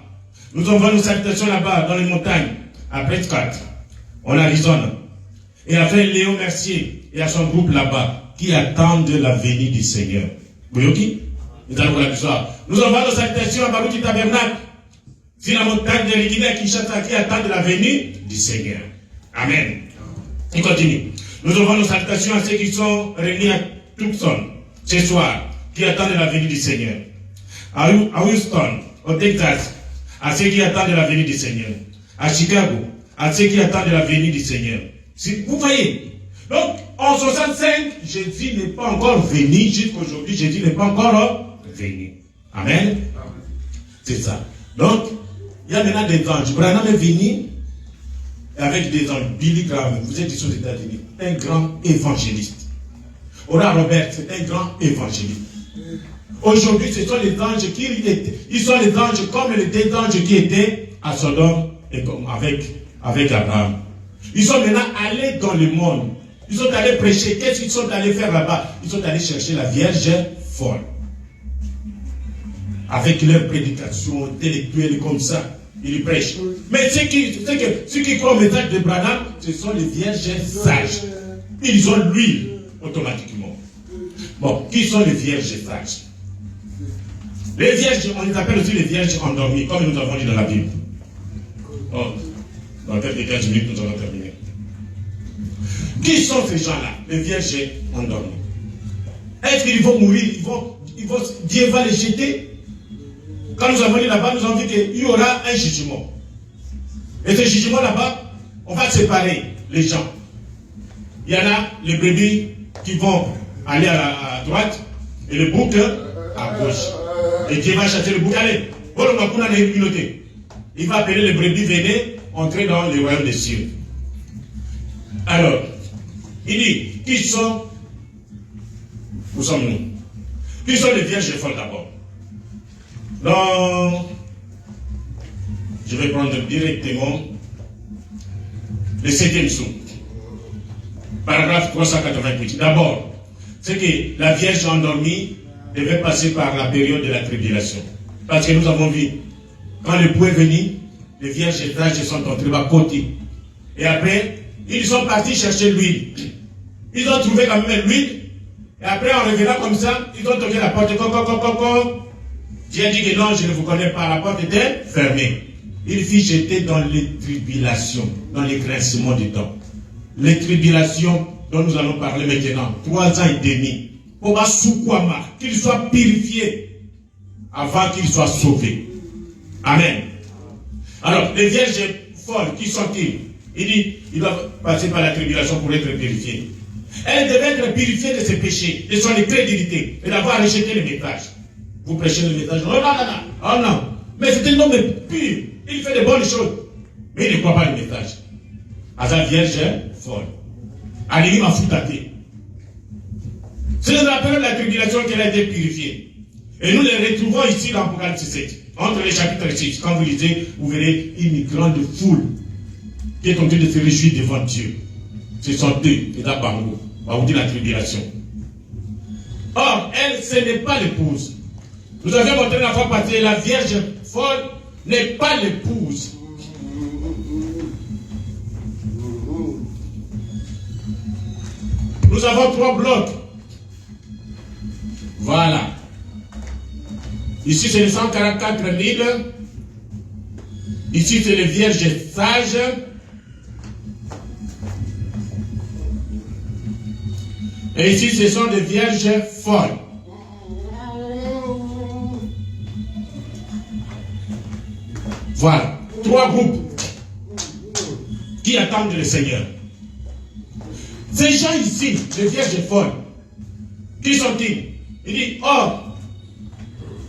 Nous envoyons nos salutations là-bas, dans les montagnes, à Prescott, en Arizona. Et à Frère Léon Mercier et à son groupe là-bas, qui attendent la venue du Seigneur. Bouyoki, nous allons voir la victoire. Nous envoyons nos salutations à Barouti Tabernacle, sur la montagne de Guinée Kinshasa, qui attendent la venue du Seigneur. Amen. Il continue. Nous envoyons nos salutations à ceux qui sont réunis à Tucson ce soir, qui attendent la venue du Seigneur. À Houston, au Texas, à ceux qui attendent la venue du Seigneur. À Chicago, à ceux qui attendent la venue du Seigneur. Vous voyez? Donc, en 65, Jésus n'est pas encore venu. Jusqu'aujourd'hui, Jésus n'est pas encore venu. Amen. C'est ça. Donc, il y a maintenant des anges. Branham est venu avec des anges. Billy Graham, vous êtes ici aux États-Unis, un grand évangéliste. Oral Robert, c'est un grand évangéliste. Aujourd'hui, ce sont les anges qui étaient. Ils sont les anges comme les deux anges qui étaient à Sodome et comme avec Abraham. Ils sont maintenant allés dans le monde. Ils sont allés prêcher. Qu'est-ce qu'ils sont allés faire là-bas? Ils sont allés chercher la Vierge folle. Avec leur prédication intellectuelle comme ça. Ils prêchent. Mais ceux qui croient au message de Branham, ce sont les vierges sages. Ils ont l'huile automatiquement. Bon, qui sont les vierges sages? Les vierges, on les appelle aussi les vierges endormies, comme nous avons dit dans la Bible. Oh, dans quelques 15 minutes, nous allons terminer. Qui sont ces gens-là, les vierges endormies? Est-ce qu'ils vont mourir? Dieu va les jeter? Quand nous avons dit là-bas, nous avons dit qu'il y aura un jugement. Et ce jugement là-bas, on va séparer les gens. Il y en a les brebis qui vont aller à droite et le bouc à gauche. Et Dieu va chasser le bouc. Allez, il va appeler les brebis, venez, entrer dans le royaume des cieux. Alors, il dit, qui sont, où sommes-nous? Qui sont les vierges folles d'abord? Donc, je vais prendre directement le 7e sous. Paragraphe 388. D'abord, c'est que la Vierge endormie devait passer par la période de la tribulation. Parce que nous avons vu, quand le pouls est venu, les vierges sages sont entrées à côté. Et après, ils sont partis chercher l'huile. Ils ont trouvé quand même l'huile. Et après, en revenant comme ça, ils ont toqué la porte. Dieu a dit que non, je ne vous connais pas. La porte était fermée. Il fit jeter dans les tribulations, dans les grincements du temps. Les tribulations dont nous allons parler maintenant, 3 ans et demi. Qu'il soit purifié avant qu'il soit sauvé. Amen. Alors, les vierges folles, qui sont-ils? Il dit, ils doivent passer par la tribulation pour être purifiés. Elles devaient être purifiées de ses péchés, de son incrédulité, et d'avoir rejeté le message. Vous prêchez le message. Oh non, non, non. Oh non. Mais c'est un homme pur. Il fait de bonnes choses. Mais il ne croit pas le message. À sa vierge folle. Allez, m'a foutaté. C'est dans la période de la tribulation qu'elle a été purifiée. Et nous les retrouvons ici dans l'Apocalypse 7. Entre les chapitres 6. Quand vous lisez, vous verrez une grande foule qui est en train de se réjouir devant Dieu. Ce sont deux. Et là, Bango. On va vous dire la tribulation. Or, elle, ce n'est pas l'épouse. Nous avions montré la fois passée, la Vierge folle n'est pas l'épouse. Nous avons 3 blocs. Voilà. Ici, c'est les 144 000. Ici, c'est les vierges sages. Et ici, ce sont des vierges folles. Voilà. 3 groupes qui attendent le Seigneur. Ces gens ici, les vierges folles, qui sont-ils? Il dit, oh,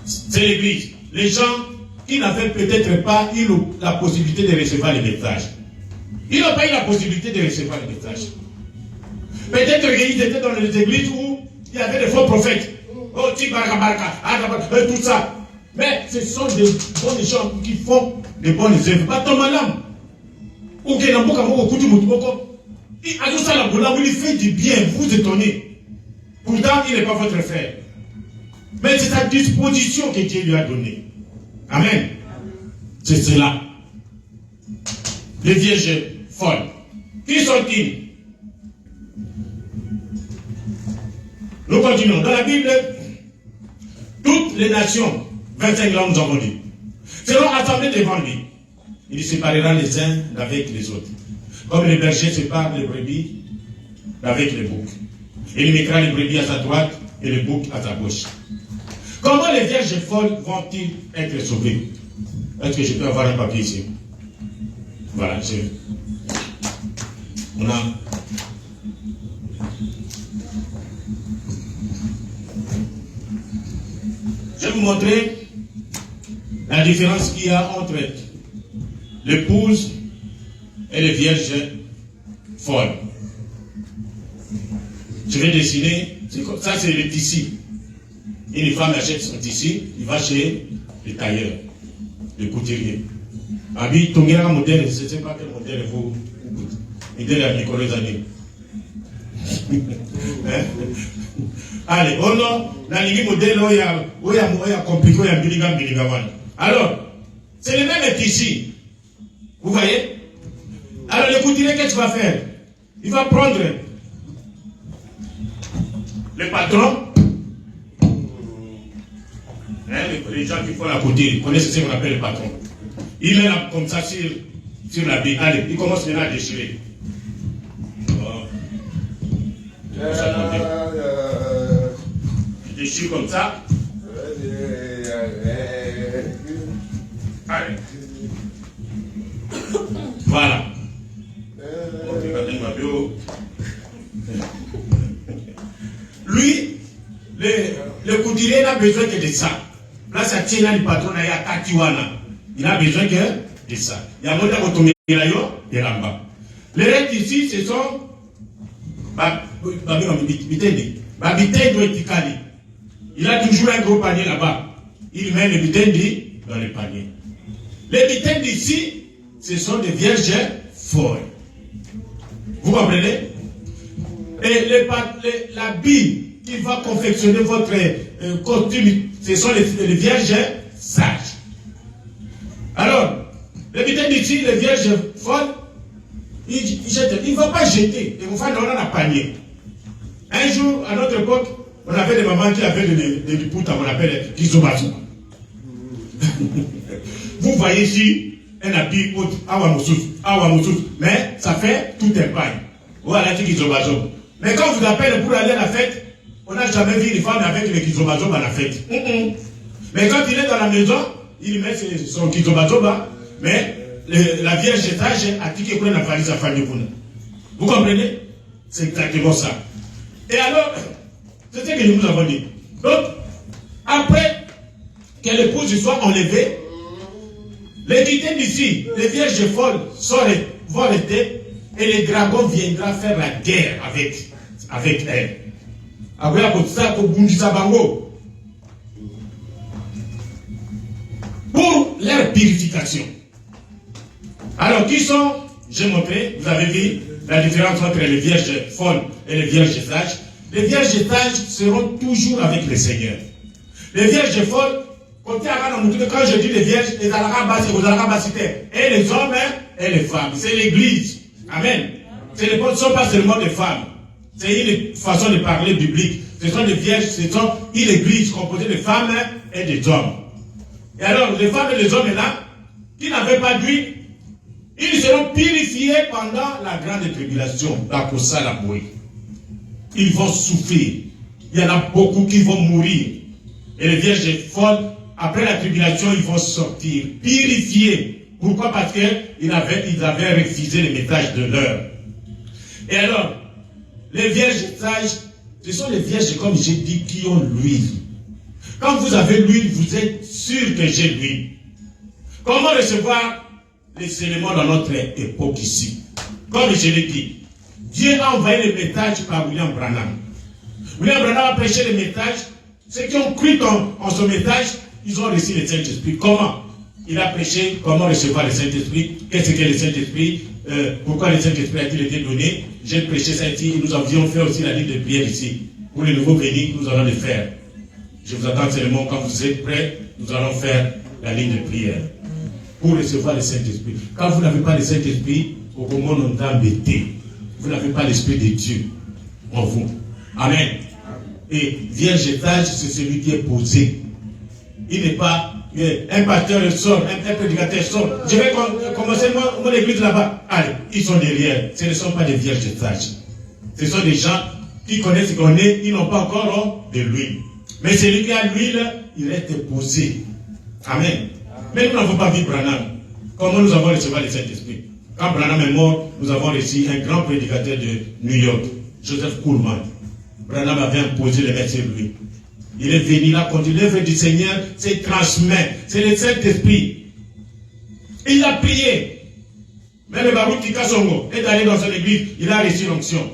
c'est l'église. Les gens qui n'avaient peut-être pas eu la possibilité de recevoir les messages. Ils n'ont pas eu la possibilité de recevoir les messages. Peut-être qu'ils étaient dans les églises où il y avait des faux prophètes. Oh, tout ça. Mais ce sont des bonnes gens qui font des bonnes œuvres. Pas ton malade. Ou qui n'ont pas beaucoup de moutons. Il fait du bien, vous étonnez. Pourtant, il n'est pas votre frère. Mais c'est sa disposition que Dieu lui a donnée. Amen. C'est cela. Les vierges folles. Qui sont-ils? Nous continuons. Dans la Bible, toutes les nations, 25 langues nous avons dit, seront assemblées devant lui. Il séparera les uns d'avec les autres. Comme les bergers séparent les brebis d'avec les boucs. Il mettra les brebis à sa droite et les boucs à sa gauche. Comment les vierges folles vont-ils être sauvées? Est-ce que je peux avoir un papier ici? Voilà, on a... Je vais vous montrer la différence qu'il y a entre l'épouse et les vierges folles. Je vais dessiner, ça c'est le tissu. Une femme achète son tissu, il va chez le tailleur, le couturier. Abi, ton modèle, je ne sais pas quel modèle vous modèle à Nicolas Zanin. Allez, oh non, la ligne modèle, il y a compliqué, il y a alors, c'est le même tissu. Vous voyez? Alors, le couturier, qu'est-ce qu'il va faire? Il va prendre le patron. Les gens qui font la couture, ils connaissent ce qu'on appelle le patron. Il met là, comme ça sur la bille. Allez, il commence maintenant à déchirer. Il déchire comme ça. Allez. Voilà. Lui, le couturier n'a besoin que de ça. Là, ça tient là le patron, il a besoin que de ça. Il y a d'autres automatisés de là-bas. Les règles ici, ce sont il a toujours un gros panier là-bas. Il met le bitendi dans le panier. Les bitendi ici, ce sont des vierges folles. Vous comprenez? Et l'habit qui va confectionner votre costume, ce sont les vierges sages. Alors, les bitendi ici, les vierges folles, il ne va pas jeter. Il va faire dans un panier. Un jour, à notre époque, on avait des mamans qui avaient des poutres, on appelle kizobazu. Vous voyez ici un habit haute, awamoussous, mais ça fait tout un pain. Voilà, kizobazu. Mais quand on vous appelle pour aller à la fête, on n'a jamais vu une femme avec les kizobazu à la fête. Mais quand il est dans la maison, il met son kizobazu, mais la Vierge sage a dit qu'il a fallu sa famille. Vous comprenez? C'est exactement ça. Et alors, c'est ce que nous avons dit. Donc, après que l'épouse soit enlevée, les quitter d'ici, les vierges folles vont rester et les dragons viendront faire la guerre avec elles. Pour leur purification. Alors, qui sont, j'ai montré, vous avez vu la différence entre les vierges folles et les vierges sages. Les vierges sages seront toujours avec le Seigneur. Les vierges folles, quand je dis les vierges, et les hommes et les femmes. C'est l'église. Amen. Ce ne sont pas seulement des femmes. C'est une façon de parler biblique. Ce sont des vierges, ce sont une église composée de femmes et des hommes. Et alors, les femmes et les hommes là, qui n'avaient pas d'huile, ils seront purifiés pendant la grande tribulation. Ils vont souffrir. Il y en a beaucoup qui vont mourir. Et les vierges folles, après la tribulation, ils vont sortir, purifiés. Pourquoi? Parce qu'ils avaient refusé le message de l'heure. Et alors, les vierges sages, ce sont les vierges, comme j'ai dit, qui ont l'huile. Quand vous avez l'huile, vous êtes sûr que j'ai l'huile. Comment recevoir les éléments dans notre époque ici? Comme je l'ai dit, Dieu a envoyé le message par William Branham. William Branham a prêché le message. Ceux qui ont cru en son message, ils ont reçu le Saint-Esprit. Comment? Il a prêché comment recevoir le Saint-Esprit. Qu'est-ce que le Saint-Esprit? Pourquoi le Saint-Esprit a-t-il été donné? J'ai prêché ça ici. Nous avions fait aussi la ligne de prière ici. Pour les nouveaux bénis, nous allons le faire. Je vous attends seulement quand vous êtes prêts. Nous allons faire la ligne de prière. Pour recevoir le Saint-Esprit. Quand vous n'avez pas le Saint-Esprit, au moment où on est embêté, vous n'avez pas l'Esprit de Dieu en vous. Amen. Et vierge sage, c'est celui qui est posé. Il n'est pas un pasteur sort, un prédicateur sort. Je vais commencer mon église là-bas. Allez, ils sont derrière. Ce ne sont pas des vierges sages. Ce sont des gens qui connaissent ce qu'on est, ils n'ont pas encore de l'huile. Mais celui qui a l'huile, il reste posé. Amen. Mais nous n'avons pas vu Branham. Comment nous avons reçu le Saint-Esprit? Quand Branham est mort, nous avons reçu un grand prédicateur de New York, Joseph Kuhlman. Branham avait imposé le maître sur lui. Il est venu là, quand l'œuvre du Seigneur se transmet. C'est le Saint-Esprit. Il a prié. Même le Barouk Tikasongo est allé dans son église, il a reçu l'onction.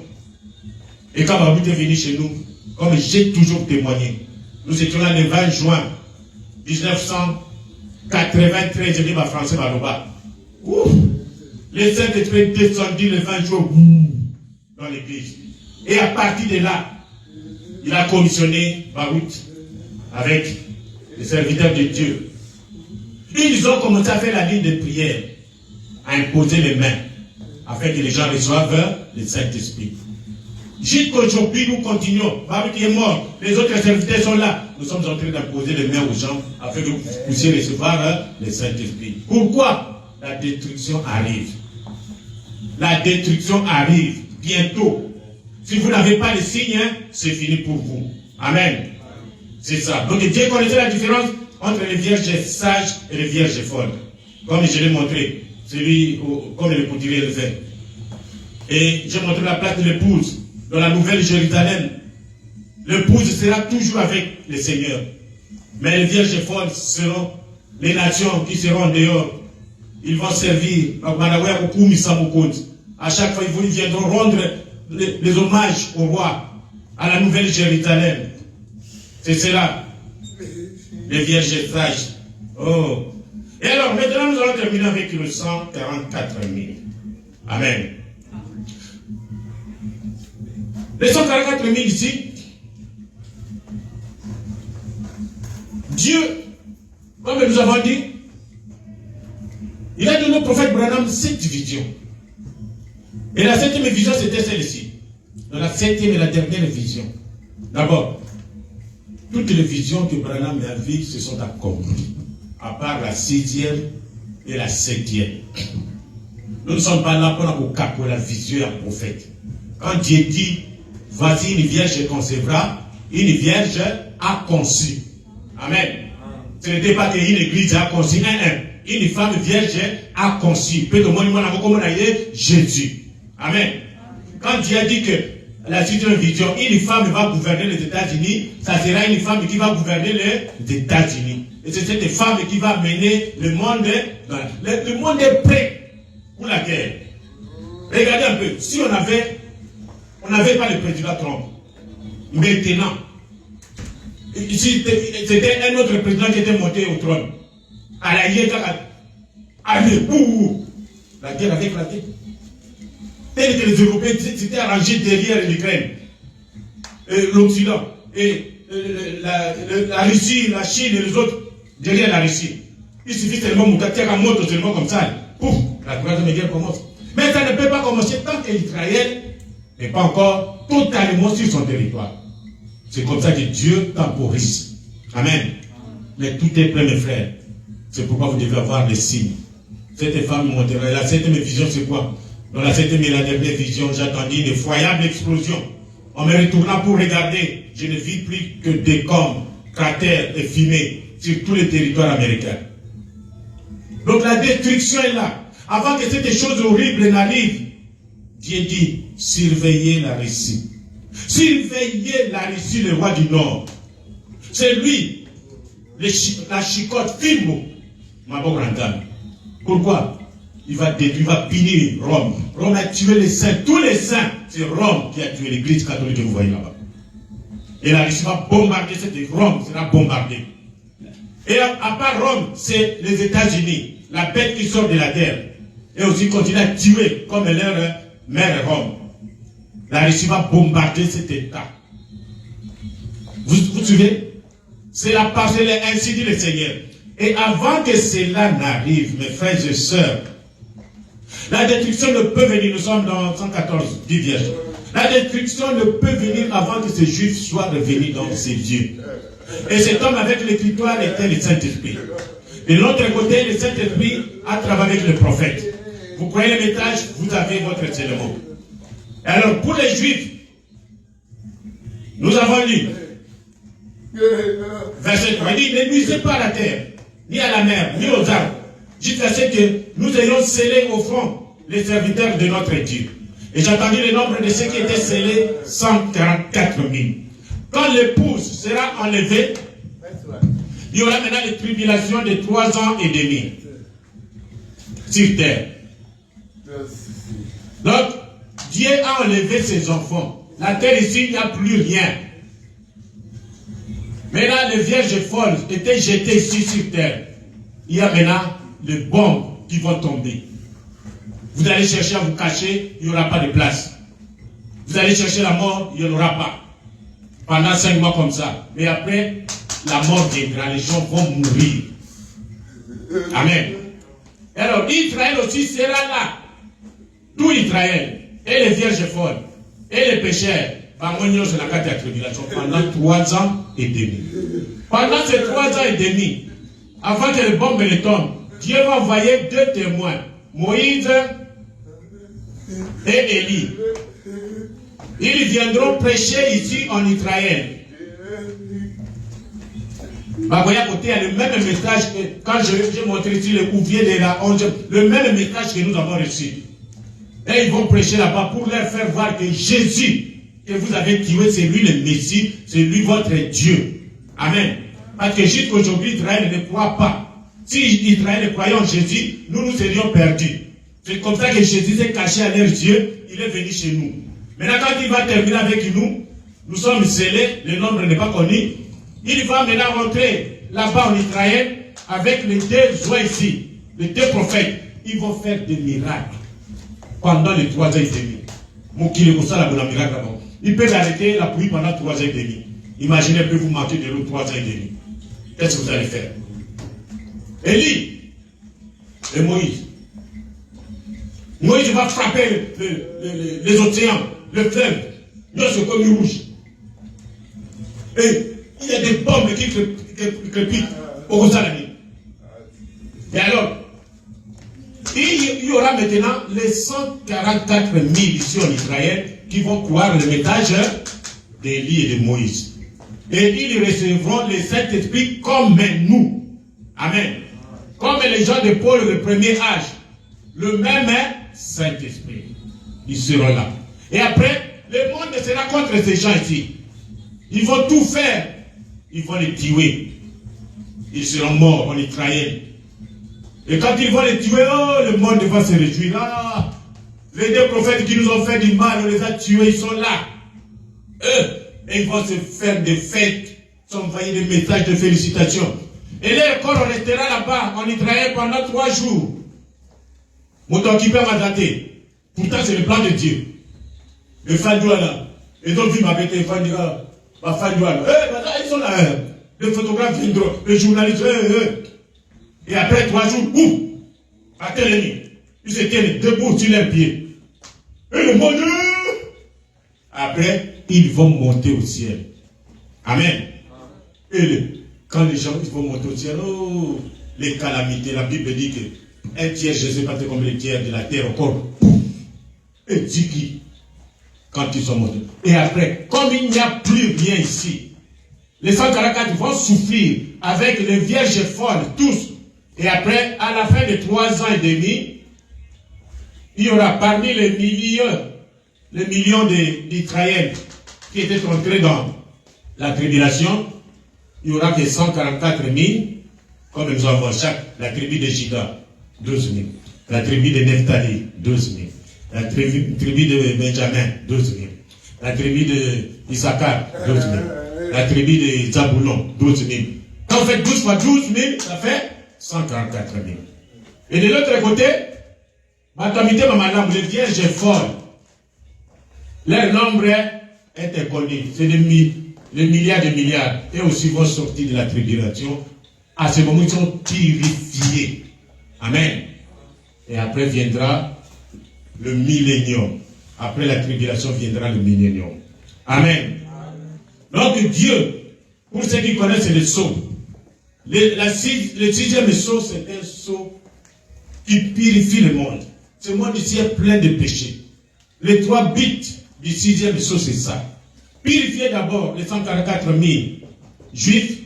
Et quand Barouk est venu chez nous, comme j'ai toujours témoigné, nous étions là le 20 juin 1993, je dis ma français, ma loba. Le Saint-Esprit est descendu le 20 juin dans l'église. Et à partir de là, il a commissionné Barouk avec les serviteurs de Dieu. Ils ont commencé à faire la ligne de prière, à imposer les mains, afin que les gens reçoivent le Saint-Esprit. Jusqu'aujourd'hui, nous continuons. Barouk est mort, les autres serviteurs sont là. Nous sommes en train d'imposer les mains aux gens, afin que vous puissiez recevoir le Saint-Esprit. Pourquoi? La destruction arrive. La destruction arrive bientôt. Si vous n'avez pas les signes, c'est fini pour vous. Amen. C'est ça. Donc Dieu connaissait la différence entre les vierges sages et les vierges folles. Comme je l'ai montré, celui comme le couturier le fait. Et j'ai montré la place de l'épouse dans la nouvelle Jérusalem. L'épouse sera toujours avec le Seigneur. Mais les vierges folles seront les nations qui seront dehors. Ils vont servir. À chaque fois, ils viendront rendre les hommages au roi, à la nouvelle Jérusalem. C'est cela. Les vierges sages. Oh. Et alors, maintenant, nous allons terminer avec le 144 000. Amen. Les 144 000 ici, Dieu, comme nous avons dit, il a donné au prophète Branham 7 visions. Et la septième vision, c'était celle-ci. Dans la septième et la dernière vision. D'abord, toutes les visions que Branham a vues se sont accomplies. À part la sixième et la septième. Nous ne sommes pas là pour la vision et la prophète. Quand Dieu dit, voici une vierge concevra, une vierge a conçu. Amen. Ce n'était pas qu'une église a conçu, une femme vierge a conçu. Peut au moins comme on a dit Jésus. Amen. Quand Dieu a dit que la suite de la vision, une femme va gouverner les États-Unis, ça sera une femme qui va gouverner les États-Unis. Et c'est cette femme qui va mener le monde. Le monde est prêt pour la guerre. Regardez un peu, si on n'avait pas le président Trump, maintenant, c'était un autre président qui était monté au trône. À la guerre, la guerre avait éclaté. Tel que les Européens s'étaient arrangés derrière l'Ukraine, l'Occident, et la Russie, la Chine et les autres derrière la Russie. Il suffit seulement de moto seulement comme ça. Pouf, la troisième guerre commence. Mais ça ne peut pas commencer tant qu'Israël n'est pas encore totalement sur son territoire. C'est comme ça que Dieu temporise. Amen. Mais tout est prêt, mes frères. C'est pourquoi vous devez avoir les signes. Cette femme montera. La septième vision, c'est quoi? Dans la septième et la dernière vision, j'attendis une effroyable explosion. En me retournant pour regarder, je ne vis plus que décombres, cratères et fumées sur tous les territoires américains. Donc la destruction est là. Avant que cette chose horrible n'arrive, Dieu dit, surveillez la Russie. Surveillez la Russie, le roi du Nord. C'est lui, la chicotte, Fimbo, ma bonne grande. Pourquoi? Il va détruire, il va punir Rome. Rome a tué les saints, tous les saints. C'est Rome qui a tué l'église catholique que vous voyez là-bas. Et la Russie va bombarder, Rome sera bombardée. Et à part Rome, c'est les États-Unis, la bête qui sort de la terre. Et aussi continue à tuer comme leur mère Rome. La Russie va bombarder cet État. Vous suivez? C'est la parcelle, ainsi dit le Seigneur. Et avant que cela n'arrive, mes frères et sœurs, la destruction ne peut venir, nous sommes dans 114, 10 vierges. La destruction ne peut venir avant que ces Juifs soient revenus dans ces lieux. Et cet homme avec l'écritoire était le Saint-Esprit. De l'autre côté, le Saint-Esprit a travaillé avec le prophète. Vous croyez le message, vous avez votre élément. Alors, pour les Juifs, nous avons lu, verset 3, il dit, ne nuisez pas à la terre, ni à la mer, ni aux arbres, jusqu'à ce que nous ayons scellé au front les serviteurs de notre Dieu. Et j'entendis le nombre de ceux qui étaient scellés, 144 000. Quand l'épouse sera enlevée, il y aura maintenant les tribulations de 3 ans et demi sur terre. Donc, Dieu a enlevé ses enfants. La terre ici, il n'y a plus rien. Maintenant, les vierges folles étaient jetées ici sur terre. Il y a maintenant les bombes qui vont tomber. Vous allez chercher à vous cacher, il n'y aura pas de place. Vous allez chercher la mort, il n'y en aura pas. Pendant 5 mois comme ça. Mais après, la mort viendra, les gens vont mourir. Amen. Alors, Israël aussi sera là. Tout Israël, et les vierges folles, et les pécheurs, pendant 3 ans et demi. Pendant ces 3 ans et demi, avant que les bombes ne tombent, Dieu va envoyer 2 témoins, Moïse et Élie. Ils viendront prêcher ici en Israël. Bah, voyez à côté, il y a le même message que quand j'ai montré ici le couvier de la 11, le même message que nous avons reçu. Et ils vont prêcher là-bas pour leur faire voir que Jésus, que vous avez tué, c'est lui le Messie, c'est lui votre Dieu. Amen. Parce que jusqu'aujourd'hui, Israël ne croit pas. Si Israël croyait en Jésus, nous serions perdus. C'est comme ça que Jésus s'est caché à leurs yeux, il est venu chez nous. Maintenant, quand il va terminer avec nous, nous sommes scellés, le nombre n'est pas connu. Il va maintenant rentrer là-bas en Israël avec les 2 oies ici, les 2 prophètes. Ils vont faire des miracles pendant les 3 ans et demi. Il peut arrêter la pluie pendant 3 ans et demi. Imaginez que vous manquez de l'eau 3 ans et demi. Qu'est-ce que vous allez faire? Élie et Moïse, Moïse va frapper les océans, le fleuve. Non, c'est comme une rouge. Et il y a des bombes qui crépitent au Rosalie. Et alors, il y aura maintenant les 144 000 ici en Israël qui vont croire le message d'Élie et de Moïse. Et ils recevront le Saint-Esprit comme nous. Amen. Comme les gens de Paul, le premier âge. Le même Saint-Esprit. Ils seront là. Et après, le monde sera contre ces gens ici. Ils vont tout faire. Ils vont les tuer. Ils seront morts en Israël. Et quand ils vont les tuer, oh, le monde va se réjouir. Ah, les deux prophètes qui nous ont fait du mal, on les a tués, ils sont là. Eux, et ils vont se faire des fêtes, s'envoyer des messages de félicitations. Et leur corps restera là-bas, en Israël, pendant 3 jours. Moutokipé m'a daté. Pourtant, c'est le plan de Dieu. Le Fadouana. Ils ont vu ma bête, Fadouana. Ils sont là. Les photographes viendront, les journalistes. Et après 3 jours, ouf, à Télémy, ils se tiennent debout sur leurs pieds. Et le monde, après, ils vont monter au ciel. Amen. Et quand les gens vont monter au ciel, oh, les calamités, la Bible dit que un tiers, je ne sais pas combien de tiers de la terre encore, et dit qui, quand ils sont montés. Et après, comme il n'y a plus rien ici, les 144 vont souffrir avec les vierges folles, tous. Et après, à la fin de 3 ans et demi, il y aura parmi les millions d'Israël qui étaient entrés dans la tribulation, il y aura que 144 000, comme nous avons la tribu de Juda, 12 000, la tribu de Nephtali, 12 000, la tribu de Benjamin, 12 000, la tribu de Issachar, 12 000, la tribu de Zaboulon, 12 000. Quand on fait 12 fois 12 000, ça fait 144 000. Et de l'autre côté, les vierges folles, leur nombre est inconnu. C'est des milliards de milliards. Et aussi vont sortir de la tribulation. À ce moment, ils sont purifiés. Amen. Et après viendra le millénium. Après la tribulation viendra le millénium. Amen. Donc Dieu, pour ceux qui connaissent le sceau, le 6e sceau, c'est un sceau qui purifie le monde. Ce monde ici est plein de péchés. Les 3 buts du 6e sceau, c'est ça. Purifier d'abord les 144 000 juifs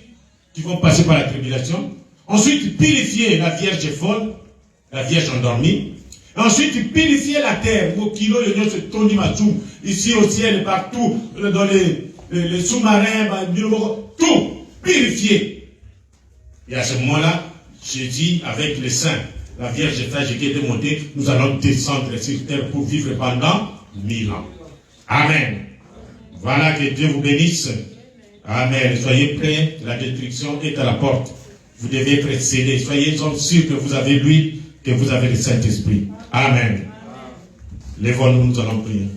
qui vont passer par la tribulation. Ensuite, purifier la vierge folle, la vierge endormie. Ensuite, purifier la terre. Ici au ciel, partout, dans les sous-marins, tout. Purifier. Et à ce moment-là, Jésus, avec les saints, la Vierge sage qui était montée, nous allons descendre sur terre pour vivre pendant 1000 ans. Amen. Voilà, que Dieu vous bénisse. Amen. Soyez prêts, la destruction est à la porte. Vous devez précéder. Soyez sûrs que vous avez l'huile, que vous avez le Saint-Esprit. Amen. Lèvons-nous, nous allons prier.